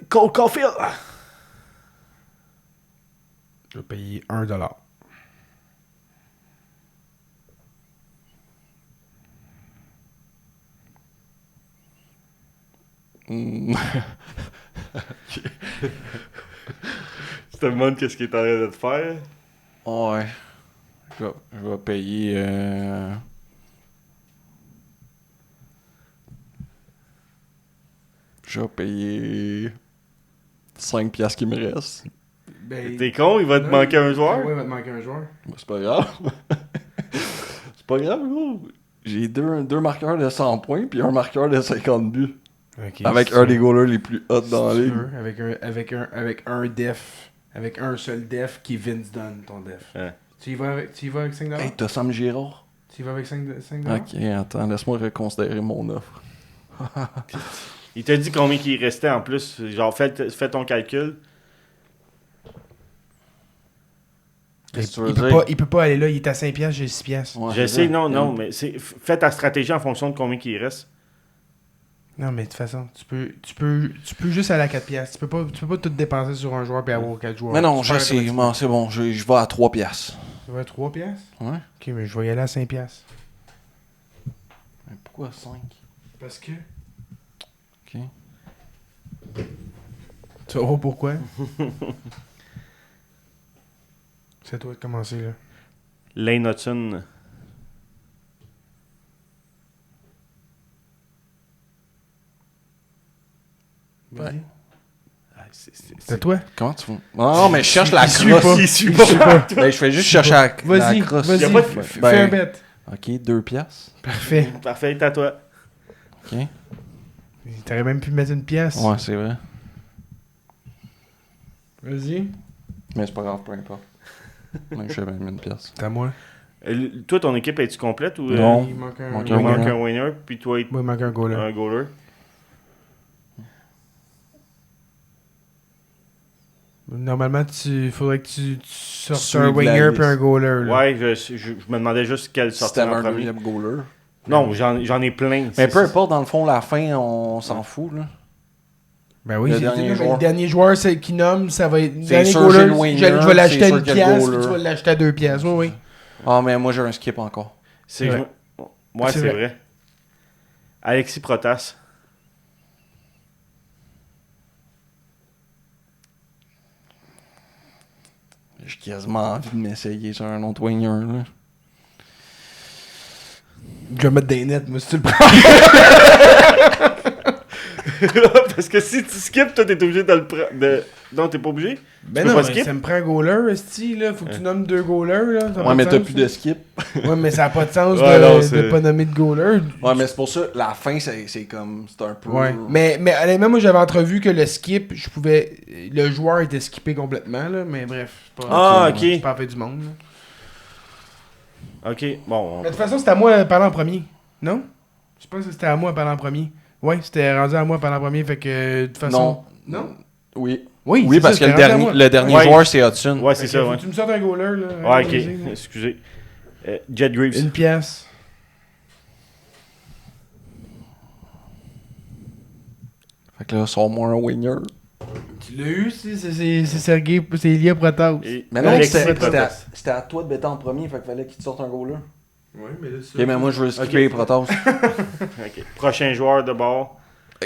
Cole Caulfield! Je vais payer $1. Tu te demandes qu'est-ce qu'il est en train de te faire? Ouais. Je vais payer... Je vais payer 5 piastres qui me restent. Ben, T'es con, il va te manquer un joueur? Ouais, il va te manquer un joueur. C'est pas grave. C'est pas grave, gros. J'ai deux marqueurs de 100 points puis un marqueur de 50 buts. Ok, Avec c'est un sûr. des goalers les plus hot dans la C'est ligue. sûr, avec un def. Avec un seul def qui est Vince Dunn, ton def. Ouais. Tu y vas avec 5$? Hey, t'as Sam Girard? Tu y vas avec 5$? Ok, attends, laisse-moi reconsidérer mon offre. Il t'a dit combien qu'il restait en plus. Genre, fais ton calcul. Qu'est-ce que tu veux Il peut, dire? il peut pas aller là, il est à 5$, j'ai 6$. Ouais, Je c'est sais, ça. non, mais fais ta stratégie en fonction de combien qu'il reste. Non, mais de toute façon, tu peux juste aller à 4$. Tu peux pas tout dépenser sur un joueur et avoir 4 joueurs. Mais non, Tu je perds sais, automatiquement. bon, c'est bon, je vais à 3 piastres. Tu vas à 3$? Ouais? Ok, mais je vais y aller à 5$. Mais pourquoi 5? Parce que... Ok. Tu vas voir pourquoi? C'est à toi de commencer, là. Lane Hudson. Vas-y. Ah, C'est à toi? Comment tu fais? Non, mais je cherche la Il suit pas. crosse. Il suit pas. Ben, je fais juste chercher la Vas-y, crosse. vas-y, Y a pas de- fais Ben, un bet. Ok, 2 piastres. Parfait. Parfait, à toi. Ok. T'aurais même pu mettre une pièce. Ouais, c'est vrai. Vas-y. Mais c'est pas grave, peu importe. Même je fais même une pièce. C'est à moi. Toi, ton équipe, es-tu complète ou Non. Il manque un, Manque il un manque winner. un winner, puis toi, Moi, il manque un goaler. un goaler? Normalement, faudrait que tu sortes Suive un la winger liste. puis un goaler. Là. Ouais, je me demandais juste quel Si sortait t'avais en un premier. deuxième goaler. Non, j'en ai plein. Mais c'est- peu importe, dans le fond, la fin, on s'en fout, là. Ben oui, Le c'est dernier le joueur. dernier joueur qui nomme, ça va être. Le C'est dernier sûr, goaler, j'ai le winner, je vais l'acheter c'est à sûr une qu'il y a le pièce, puis goaler. tu vas l'acheter à 2$. Oui, oui. Ah, mais moi, j'ai un skip encore. C'est vrai. Ouais, C'est c'est vrai. vrai. Alexis Protas. J'ai quasiment envie de m'essayer sur un autre winger, là. Je vais mettre des nets, moi, si tu le prends. Parce que si tu skips, toi, t'es obligé de le prendre. Non, t'es pas obligé? Ben peux non, pas mais skip? ça me prend un goaler, esti, là. Faut que tu nommes 2 goalers, là. Ça a pas Ouais, de mais t'as sens, plus ça. de skip. Ouais, mais ça n'a pas de sens Ouais, non, c'est- de pas nommer de goaler. Ouais, mais c'est pour ça, la fin, c'est comme. C'est un peu. Ouais. Mais honnêtement, moi, j'avais entrevu que le skip, je pouvais. Le joueur était skippé complètement, là. Mais bref. c'est pas- Ah, c'est- ok. C'est pas la fin du monde, là. Ok, bon. Mais de toute façon, c'était à moi de parler en premier. Non? Je pense que c'était à moi de parler en premier. Ouais, c'était rendu à moi de parler en premier, fait que de toute façon. Non? Oui. Oui, Oui, c'est parce ça, que le c'était rendu à dernier, moi. le dernier Ouais. joueur, c'est Hudson. Ouais, Fait c'est que ça, faut ouais. que tu me sortes un goaler, là. Ouais, ok. Vas-y, là. Excusez. Jet Graves. Une pièce. Fait que là, sors-moi un winger. Tu l'as eu, c'est Sergei, c'est Ilya Protas. Mais non, Alexis c'était à toi de bêter en premier, fait qu'il fallait qu'il te sorte un goaler. Ouais, mais là, ça. Ok, mais moi, je veux skipper Protas. Ok. Prochain joueur de bord.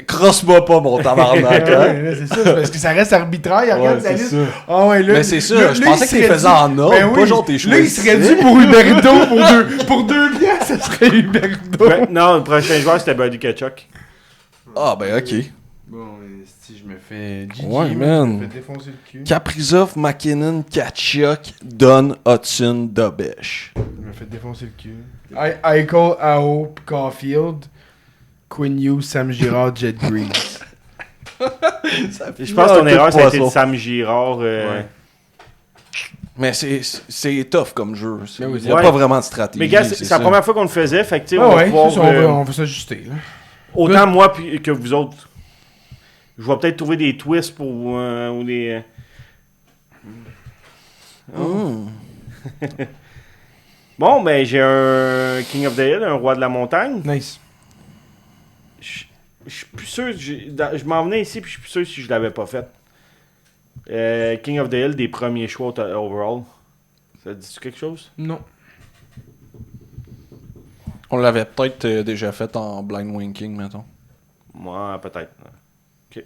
Crosse-moi pas, mon tabarnak. Ouais, hein. là, c'est ça, c'est parce que ça reste arbitraire. Il regarde sa liste. ça. Ah ouais, là, Mais c'est ça, là, je là, pensais il qu'il serait faisait dû- en ordre, Ben pas oui. genre t'es Là, il choisi. serait dû pour Huberto pour deux biens, ça serait Huberto. Non, le prochain joueur, c'était Buddy Tkachuk. Ah, ben ok. Bon, si je me fais GG, Ouais, je man. me fais défoncer le cul. Kaprizov, McKinnon, Kachuk, Dunn, Hudson, Dobesh. Je me fais défoncer le cul. Eichel, Ao, pis Caulfield, Quinn Hughes, Sam Girard, Jet Greaves. Je pense que ton erreur, ça a été de Sam Girard. Ouais. Mais c'est tough comme jeu. Mais oui, Il n'y a ouais. pas vraiment de stratégie. Mais gars, c'est la première fois qu'on le faisait, fait que tu sais, Ah on va ouais, pouvoir, ça, on va s'ajuster. Là. autant moi que vous autres. Je vais peut-être trouver des twists pour ou des. Bon, ben j'ai un King of the Hill, un roi de la montagne. Nice. Je suis plus sûr, je m'en venais ici puis je suis plus sûr si je l'avais pas fait. King of the Hill, des premiers choix overall. Ça te dit quelque chose? Non. On l'avait peut-être déjà fait en blind winking, mettons. Moi, peut-être. Ok.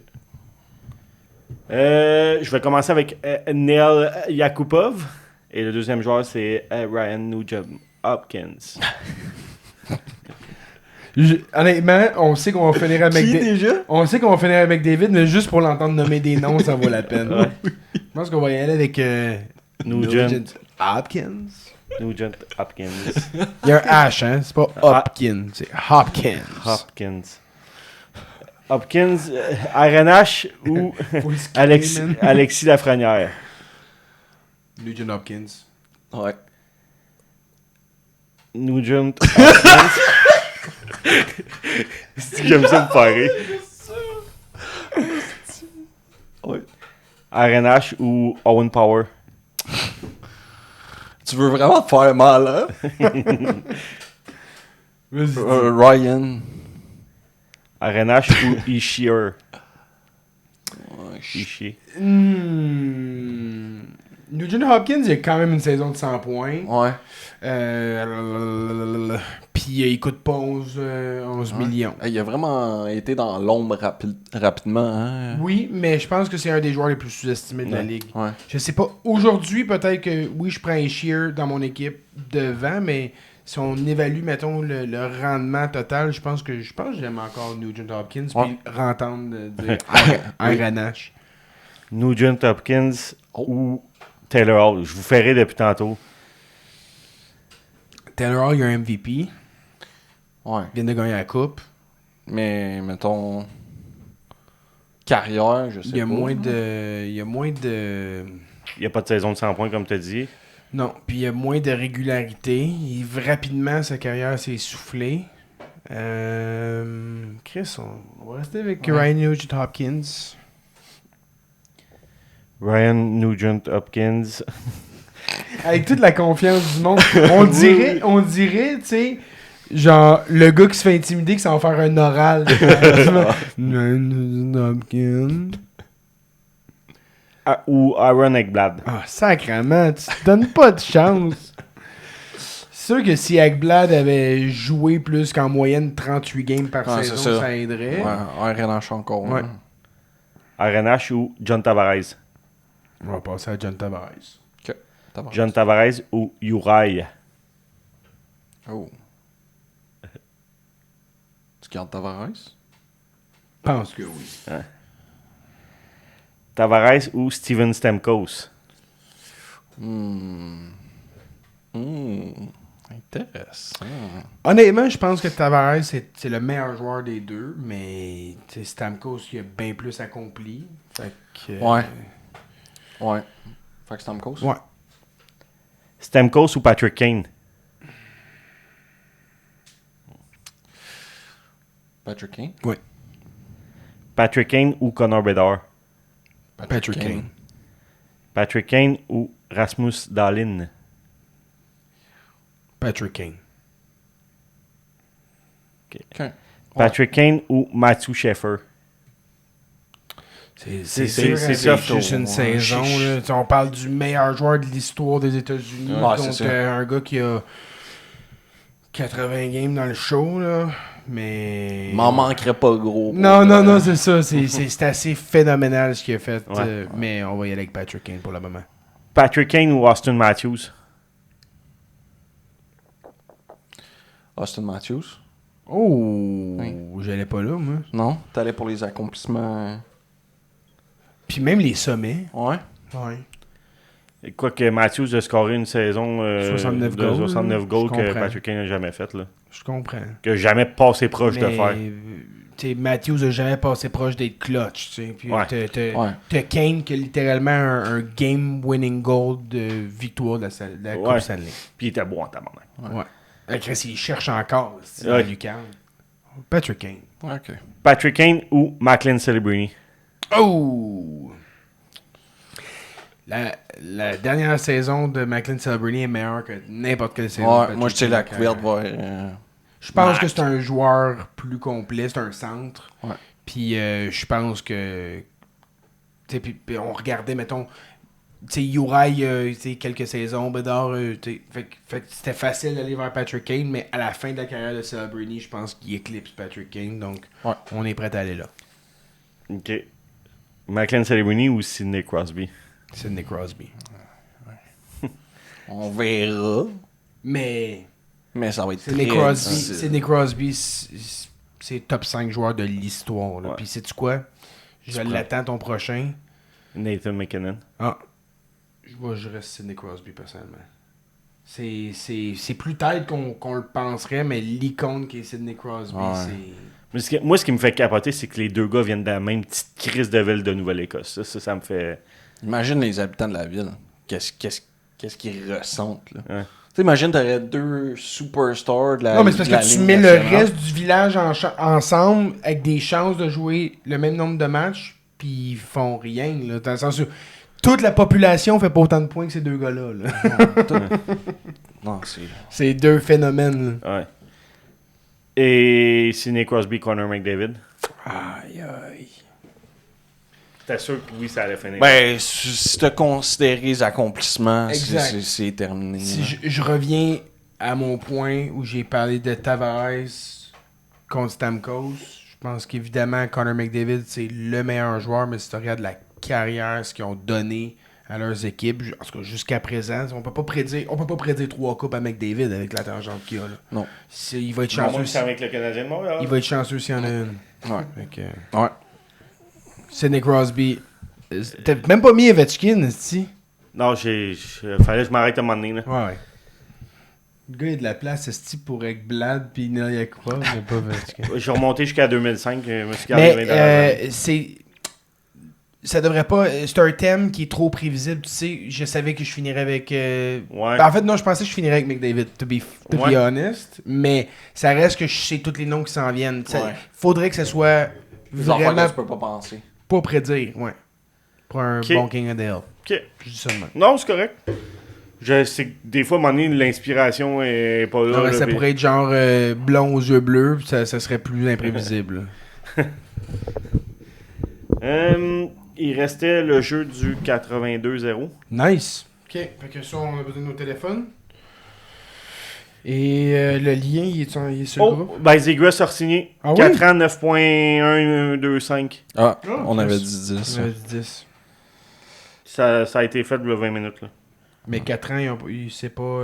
Je vais commencer avec Neil Yakupov. Et le deuxième joueur, c'est Ryan Nugent-Hopkins. Honnêtement, on sait qu'on va finir avec déjà? On sait qu'on va finir avec David, mais juste pour l'entendre nommer des noms, ça vaut la peine. Ouais. Je pense qu'on va y aller avec Nugent Hopkins. Nugent-Hopkins. Il y a un H, hein? C'est pas Hopkins, c'est Hopkins. Hopkins. Hopkins, RNH ou Faut le skipper, man. Alexis Lafrenière. Nugent Hopkins. Ouais. Nugent-Hopkins. J'aime ça me faire rire. Ouais. RNH ou Owen Power. Tu veux vraiment te faire mal, hein? Ryan. RNH ou Ishier. Ouais, Ishii. Nugent Hopkins, il a quand même une saison de 100 points. Ouais. Puis il coûte pas 11 millions. Il a vraiment été dans l'ombre rapidement, hein? Oui, mais je pense que c'est un des joueurs les plus sous-estimés de la ligue. Ouais. Je sais pas, aujourd'hui, peut-être que oui, je prends un Shear dans mon équipe devant, mais si on évalue, mettons, le rendement total, je pense que j'aime encore Nugent Hopkins, puis rentendre dire RNH. Nugent-Hopkins ou Taylor Hall. Je vous ferai depuis tantôt. Taylor Hall, il y a un MVP. Ouais. Il vient de gagner la coupe. Mais, mettons... Carrière, je sais pas. Il y a moins de... Il n'y a pas de saison de 100 points, comme tu as dit. Non, puis il y a moins de régularité. Rapidement, sa carrière s'est essoufflée. Chris, on va rester avec Ryan Nugent Hopkins. Ryan Nugent-Hopkins. Avec toute la confiance du monde. On dirait, tu sais, genre, le gars qui se fait intimider, qui s'en va faire un oral. Nugent Hopkins. Ou Aaron Ekblad. Ah, sacrément, tu te donnes pas de chance. C'est sûr que si Ekblad avait joué plus qu'en moyenne 38 games par saison, ça aiderait. Ouais, RNH encore. Ouais. RNH ou John Tavares. On va passer à John Tavares. Ok. Tavares. John Tavares ou Uri. Oh. Tu gardes Tavares? Pense que oui. Tavares ou Steven Stamkos. Intéressant. Honnêtement, je pense que Tavares, c'est le meilleur joueur des deux, mais Stamkos, il a bien plus accompli. Fait que, Ouais. Fait que Stamkos? Ouais. Stamkos ou Patrick Kane. Patrick Kane? Oui. Patrick Kane ou Connor Bedard. Patrick Kane. Patrick Kane ou Rasmus Dahlin. Patrick Kane. Ok. Patrick Kane ou Matthew Sheffer. C'est c'est soft, soft, juste une saison. Là. Tu sais, on parle du meilleur joueur de l'histoire des États-Unis contre un gars qui a 80 games dans le show. Là. Mais. M'en manquerait pas gros. Non, c'est ça. C'est assez phénoménal ce qu'il a fait. Ouais. Mais on va y aller avec Patrick Kane pour le moment. Patrick Kane ou Austin Matthews? Austin Matthews? Oh! Oui. J'allais pas là, moi. Non? T'allais pour les accomplissements... Puis même les sommets. Ouais? Ouais. Et quoique Matthews a scoré une saison 69 de goals, 69 goals je que comprends. Patrick Kane n'a jamais fait. Là. Je comprends. Que n'a jamais passé proche de Mais, faire. tu sais, Matthews a jamais passé proche d'être clutch. Tu sais. Puis Ouais. t'as Kane qui a littéralement un game-winning goal de victoire de la Coupe Stanley. Puis il était bon en tabarnak. Ouais. Chris, il cherche encore. C'est Ouais. Lucan. Patrick Kane. OK. Patrick Kane ou Macklin Celebrini? Oh! La dernière saison de McLean Celebrini est meilleure que n'importe quelle saison. de Ouais, Patrick moi, je sais la Kane. couverte vers... Je pense que c'est un joueur plus complet, c'est un centre. Ouais. Puis je pense que. Tu sais, puis on regardait, mettons. Tu sais, Uri, tu sais, quelques saisons, Bedard, tu sais. Fait que c'était facile d'aller vers Patrick Kane, mais à la fin de la carrière de Celebrini, je pense qu'il éclipse Patrick Kane. Donc, Ouais. on est prêt à aller là. OK. Macklin Celebrini ou Sidney Crosby? Sidney Crosby. On verra. Mais. Mais ça va être Sidney très Crosby, difficile. Sidney Crosby, c'est top 5 joueurs de l'histoire. Là. Ouais. Puis sais-tu quoi? Je prends. l'attends ton prochain. Nathan McKinnon. Ah. Je reste Sidney Crosby personnellement. C'est plus tête qu'on le penserait, mais l'icône qui est Sidney Crosby, Ouais. c'est. Mais moi, ce qui me fait capoter, c'est que les deux gars viennent de la même petite crise de ville de Nouvelle-Écosse. Ça me fait... Imagine les habitants de la ville. Qu'est-ce qu'ils ressentent, là. Ouais. Tu sais, imagine, t'aurais deux superstars de la Non, mais c'est parce de la que tu Ligue mets le nationale. reste du village ensemble avec des chances de jouer le même nombre de matchs, puis ils font rien. Là, dans le sens où toute la population fait pas autant de points que ces deux gars-là. Là. Non, c'est... C'est deux phénomènes. Là. Ouais. Et Sidney Crosby, Connor McDavid. Aïe, aïe. T'es sûr que oui, ça allait finir. Ben, si t'as considéré les accomplissements, Exact. c'est terminé. Si là. je reviens à mon point où j'ai parlé de Tavares contre Stamkos, je pense qu'évidemment, Connor McDavid, c'est le meilleur joueur, mais si tu regardes la carrière, ce qu'ils ont donné à leurs équipes, en tout cas jusqu'à présent, on peut pas prédire 3 coupes à McDavid avec la tangente qu'il a. Là. Non. Il va être Non, moi, chanceux. c'est avec le Canadien de Montréal. Il va être chanceux s'il y en a une. Ouais. Fait que, Ouais. Sidney Crosby. T'as même pas mis Ovechkin, si? Non, fallait que je m'arrête à un moment donné. Là. Ouais. Le gars, il a de la place, ce pour Ekblad puis Neliakova, mais pas Ovechkin. J'ai remonté jusqu'à 2005. Je me suis gardé Mais 20 dernières c'est. Ça devrait pas. C'est un thème qui est trop prévisible. Tu sais, je savais que je finirais avec. Ouais. Ben, en fait, non, je pensais que je finirais avec McDavid, to be Ouais. honest. Mais ça reste que je sais tous les noms qui s'en viennent. Ça- Ouais. Faudrait que ce soit Les affaires vraiment que tu peux pas penser. pas prédire. Ouais. Pour un Ok. bon King of the Hill. OK. Je dis ça de même. Non, c'est correct. Je sais que des fois, à un moment donné, l'inspiration est pas là. Non, mais là, ça puis- pourrait être genre blond aux yeux bleus, puis ça serait plus imprévisible. Il restait le jeu du 82-0. Nice. Ok, fait que ça, on a besoin de nos téléphones. Et le lien, il est sur le groupe? Oh, ben Zegras a signé. Ah oui? 4 ans, 9.125. Ah, Oh, on avait plus. dit 10. On a dit 10. Ça a été fait il y a 20 minutes. Là. Mais 4 ans, il s'est pas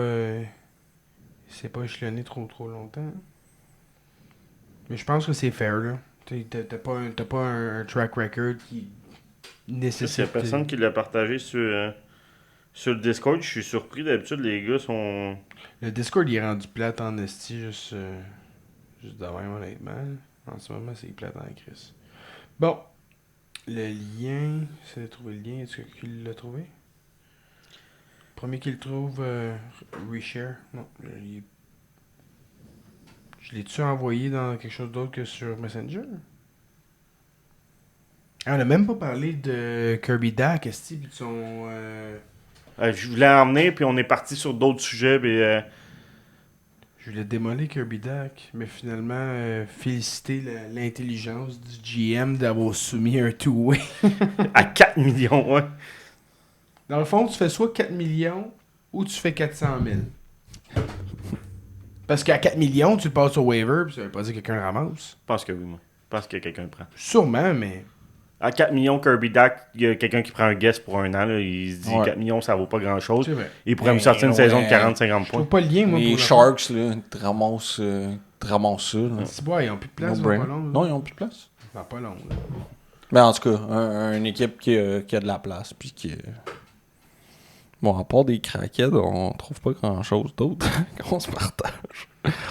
échelonné trop longtemps. Mais je pense que c'est fair, là. T'as pas un track record qui Il nécessite... y a personne qui l'a partagé sur le Discord. Je suis surpris. D'habitude, les gars sont... Le Discord, il est rendu plate en esti, juste de même, honnêtement. En ce moment, c'est plate en Chris. Bon. Le lien... C'est de trouver le lien. Est-ce que qui l'a trouvé? Premier qui le trouve, reshare. Non, je l'ai-tu envoyé dans quelque chose d'autre que sur Messenger? Ah, on a même pas parlé de Kirby Dak, esti, pis de son... je voulais emmener, puis on est parti sur d'autres sujets. Puis, Je voulais démolir Kirby Duck, mais finalement, féliciter l'intelligence du GM d'avoir soumis un two-way. À 4 millions, ouais. Dans le fond, tu fais soit 4 millions ou tu fais 400 000. Parce qu'à 4 millions, tu le passes au waiver, puis ça veut pas dire que quelqu'un le ramasse. Je pense que oui, moi. Je pense que quelqu'un le prend. Sûrement, mais... À 4 millions, Kirby Duck, il y a quelqu'un qui prend un guess pour un an. Là, il se dit Ouais. 4 millions, ça vaut pas grand-chose. C'est vrai. Il pourrait me Ben, sortir une saison de ouais. 40-50 Je points. trouve pas le lien, moi, Les pour Sharks, là, ils te ramassent ça. Là. C'est bon, ils ont plus de place, No dans brain. pas long. Non, ils ont plus de place. Dans pas long, là. Mais en tout cas, une équipe qui a de la place. Puis qui. Bon, à part des craquettes, on trouve pas grand chose d'autre qu'on se partage.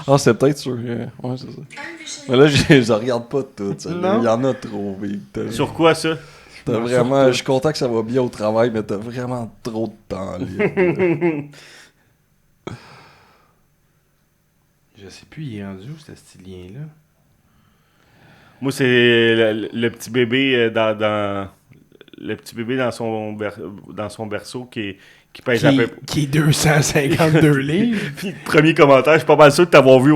Ah, c'est peut-être sur. Ouais, c'est ça. Mais là, je regarde pas toutes. Non. Il y en a trop, big. Sur quoi, ça? T'as vraiment. Je suis content que ça va bien au travail, mais t'as vraiment trop de temps libre. Je sais plus, il est rendu où, ce petit lien-là? Moi, c'est le petit bébé le petit bébé dans son berceau qui pèse à peu près. Qui est 252 livres. Puis, premier commentaire, je suis pas mal sûr de t'avoir vu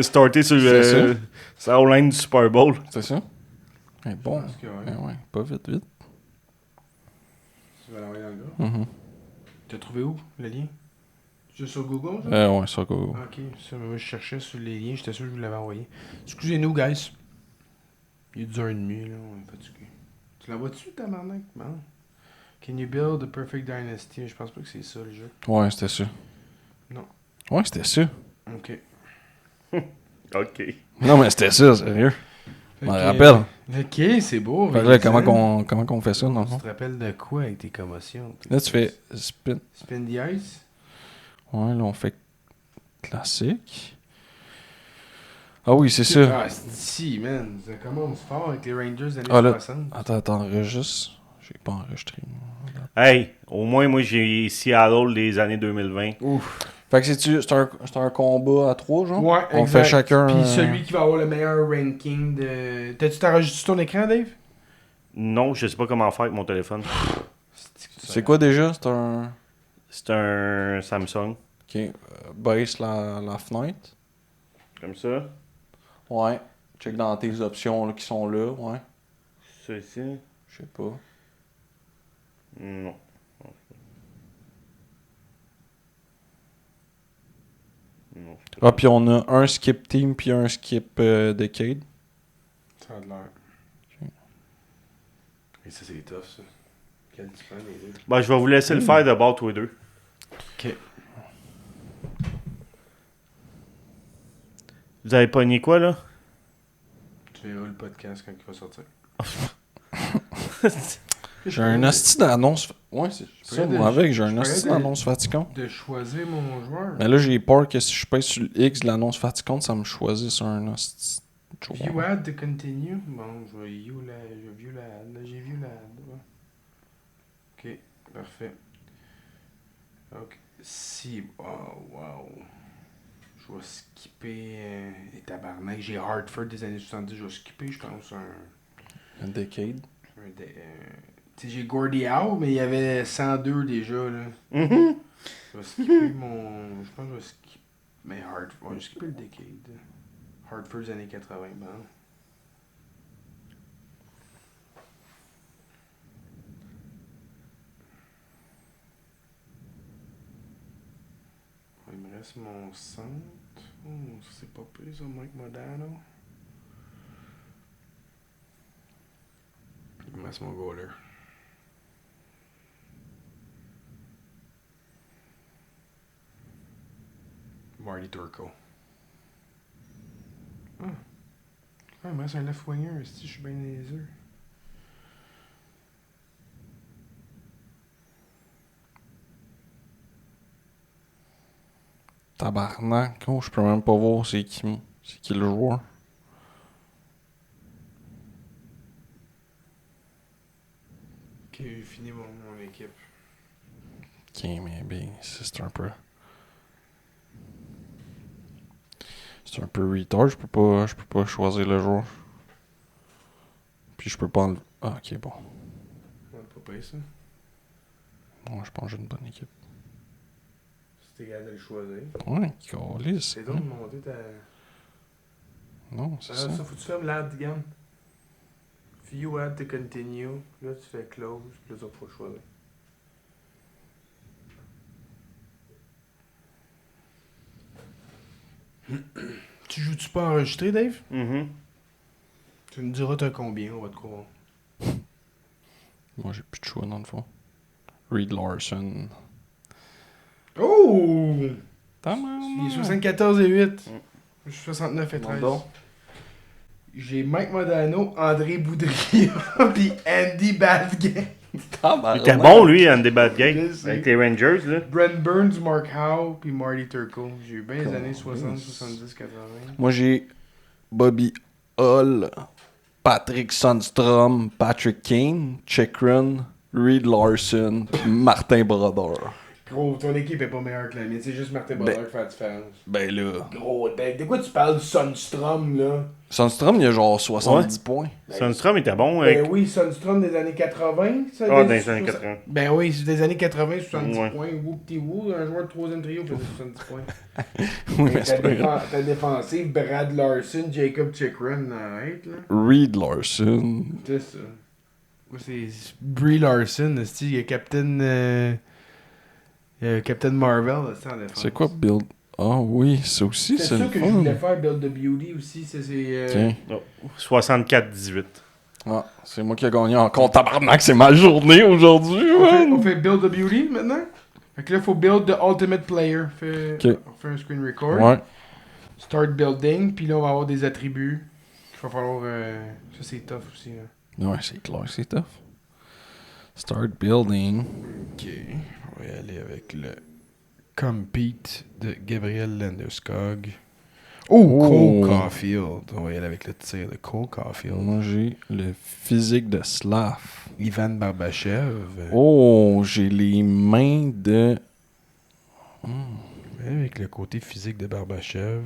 starter sur C'est sa O-line du Super Bowl. C'est ça? Mais bon. Je pense que ouais. Ben ouais, pas vite. Tu vas l'envoyer dans le gars. Mhm. T'as trouvé où, le lien? Juste sur Google, ça? Ouais, ça go. Ah, ok, ça, mais moi je cherchais sur les liens, j'étais sûr que je vous l'avais envoyé. Excusez-nous, guys. Il est 10h30, là, on est fatigué. Tu la vois-tu, tabarnak? Non. Can you build a perfect dynasty? Je pense pas que c'est ça, le jeu. Ouais, c'était ça. Non. Ouais, c'était ça. Ok. OK. Non, mais c'était ça, sérieux. Je me Ok. rappelle. Ok, c'est beau. Fait que là, comment qu'on fait ça, dans le Tu fond? te rappelles de quoi avec tes commotions? Là, tu fais spin. Spin the ice? Ouais, là, on fait classique. Ah oui, c'est ça. Ah, si, man. Ça commence fort avec les Rangers des années Ah, là. 60. Attends, enregistre. J'ai pas enregistré. Hey, au moins, moi, j'ai Seattle des années 2020. Ouf. Fait que c'est un combat à 3, genre? Ouais, On exact. fait chacun. Puis celui qui va avoir le meilleur ranking de. T'as-tu enregistré ton écran, Dave? Non, je sais pas comment faire avec mon téléphone. C'est quoi déjà? C'est un. C'est un Samsung. Ok. Baisse la fenêtre. Comme ça. Ouais. Check dans tes options là, qui sont là. Ouais. Ça ici. Je sais pas. Non. Non. Ah, puis on a un skip team puis un skip decade. Ça a de l'air. Et ça, c'est tough, ça. Quel différent les deux. Ben, je vais vous laisser le faire de bord tous les deux. Ok. Vous avez pogné quoi, là? Tu verras le podcast quand il va sortir. J'ai un hostie d'annonce. Ouais, c'est ça, peux moi, avec. J'ai je un peux hostie aider. d'annonce fatigante. De choisir mon joueur. Mais là, j'ai peur que si je pèse sur le X de l'annonce fatigante, ça me choisisse un hostie. de joueur. View ad to continue. Bon, je vais view la. Là, j'ai view la ad. Ouais. Ok, parfait. Ok. Si. Oh, wow. Je vais skipper. Les tabarnak. J'ai Hartford des années 70. Je vais skipper, je pense, Un decade. tu sais, j'ai Gordie Howe, mais il y avait 102 déjà, là. Mhm. Je vais skipper mon. Je pense que je vais skipper. Mais Hartford. Je vais skipper le Decade. Hartford des années 80, bon. Il me reste mon centre. Oh, ça c'est pas plus, ça, Mike Modano. Il me reste mon goaler. Marty Turco. Ah. Ah, il me reste un left-winger, si je suis bien dans les yeux. Tabarnak. Oh, je peux même pas voir c'est qui le joueur. Ok, j'ai fini mon équipe. Ok, mais bien, c'est un peu. C'est un peu retard, je peux pas choisir le joueur. Puis je peux pas enlever. Ah, ok, bon. Ouais, pas payé ça. Moi, je pense que j'ai une bonne équipe. t'es capable de le choisir. Ouais, câlisse. C'est donc de monter ta... Non, c'est ça. Ça, faut que tu fermes l'add, regarde. View add to continue. Là, tu fais close, puis là, tu vas choisir. Tu joues-tu pas enregistré, Dave? Mhm. Tu nous diras t'as combien, on va te croire. Moi, j'ai plus de choix, dans le fond. Reed Larson. Oh! Il est Tamam. 74 et 8. Je suis 69 et 13. Donc. J'ai Mike Modano, André Boudria, puis Andy Badgay. Il était bon, lui, Andy Badgate, Je sais. avec les Rangers, là. Brent Burns, Mark Howe, puis Marty Turco. J'ai eu bien les années 60, 70, 80. Moi, j'ai Bobby Hull, Patrick Sundstrom, Patrick Kane, Chikrin, Reed Larson, puis Martin Brodeur. Gros, ton équipe est pas meilleure que la mienne. C'est juste Martin Brodeur qui fait la différence. Ben là. Gros, de quoi tu parles, Sundstrom, là? Sundstrom, il a genre 70 points. Sundstrom était bon. Ben oui, Sundstrom des années 80. Ça, Ah, dans les années 80. Ben oui, c'est des années 80, 70 Ouais. points. Whoop-ti-woo, un joueur de troisième trio faisait 70 points. Oui, mais c'est pas grave. Ta défensive, Brad Larson, Jacob Chikrin, arrête, là. Reed Larson. C'est ça. Moi, c'est Brie Larson, il y a Captain Marvel, c'est en défense. C'est quoi Build? Ah oui, ça aussi, C'est c'est ça le que je fun. voulais faire, Build the Beauty aussi. Ok. Oh, 64-18. Ah, c'est moi qui ai gagné encore. Tabarnak, c'est ma journée aujourd'hui, On man. fait Build the Beauty maintenant? Fait que là, il faut Build the Ultimate Player. Ok. On fait un screen record. Ouais. Start Building, puis là, on va avoir des attributs. Il va falloir... Ça, c'est tough aussi. Là. Ouais, c'est clair, c'est tough. Start building. Ok, on va y aller avec le Compete de Gabriel Landeskog. Oh, Oh. Cole Caulfield. On va y aller avec le tir de Cole Caulfield. Moi, j'ai le physique de Slav. Ivan Barbachev. Oh, j'ai les mains de... Avec le côté physique de Barbachev.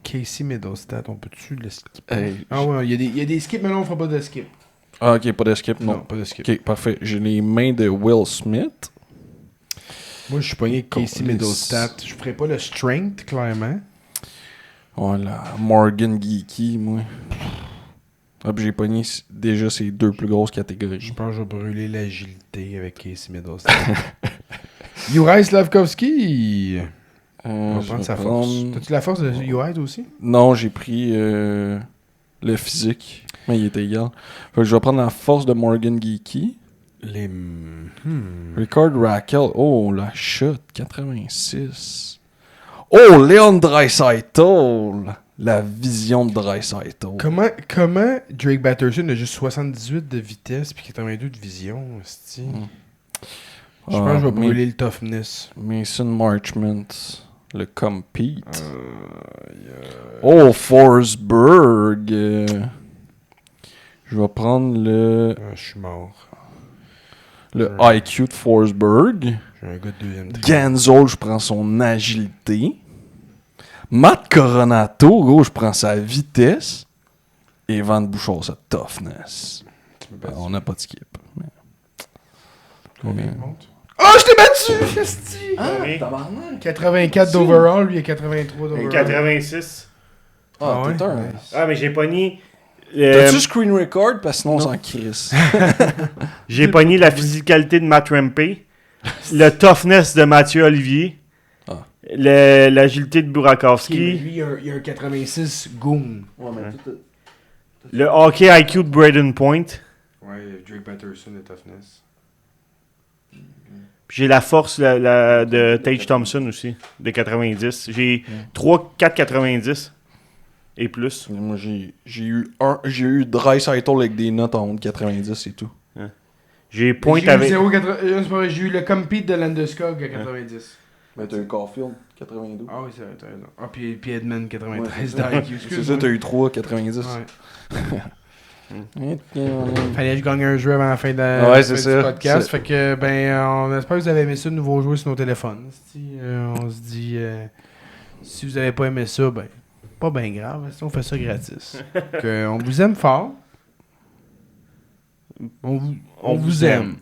Casey Middlestat, on peut-tu le skipper? Hey, Ah ouais, il y a des skips, mais là, on fera pas de skip. Ah, ok, pas d'escape, non. pas de skip. Ok, parfait. J'ai les mains de Will Smith. Moi, je suis pogné avec Casey Câlisse. Middlestat. Je ferai pas le strength, clairement. Voilà, Morgan Geeky, moi. Ah, puis j'ai pogné déjà ces deux plus grosses Je catégories. pense que je vais brûler l'agilité avec Casey Middlestat. Juraj Slavkovski. On va je prendre vais sa prendre- force. T'as-tu la force de Juraj aussi? Non, j'ai pris le physique, mais il était égal. Fait que je vais prendre la force de Morgan Geeky. Les... Ricard Raquel, oh, la chute, 86. Oh, Leon Draisaitl, la vision de Draisaitl. Comment Drake Batterson a juste 78 de vitesse puis 82 de vision, esti? Je pense que je vais brûler le toughness. Mason Marchment, le compete. Oh, Forsberg. Je vais prendre le Je suis mort. IQ de Forsberg. J'ai un gars de deuxième tri. Ganzol, je prends son agilité. Matt Coronato, gros, je prends sa vitesse. Et Van Bouchard, sa toughness. On n'a pas de skip. Mais... Combien il monte? Oh, je t'ai battu! Esti! Oui. 84 d'overall, lui il a 83 d'overall. 86. Ah, ouais? t'es un... Nice. Ah, mais j'ai pogné... T'as-tu screen record? Parce que sinon, on s'en crisse. J'ai pogné la physicalité de Matt Rampey, le toughness de Mathieu Olivier, Ah. l'agilité de Ok, mais Burakovsky, lui, il y a un 86 goon. le hockey IQ de Braden Point, Ouais, Drake Batterson de toughness. puis j'ai la force de Tage Thompson aussi, de 90. J'ai 4,90 et plus. Moi, j'ai eu Draisaitl avec des notes en haut de 90 et tout. J'ai Point J'ai eu avec... 0,80 c'est pas vrai, j'ai eu le compete de Landeskog à 90. Mais t'as eu Caulfield, 92. Ah oui, c'est vrai, t'as raison. Ah, puis Edmund, 93 Ouais, dans IQ. c'est ça, t'as eu 3, 90. Ouais. Fallait que je gagne un jeu avant la fin de Ouais, c'est du ça. podcast. C'est- Fait que, on espère que vous avez aimé ça, de nouveaux jeux sur nos téléphones. On se dit, si vous avez pas aimé ça, ben, pas bien grave. On fait ça gratis. Que, on vous aime fort. On vous aime.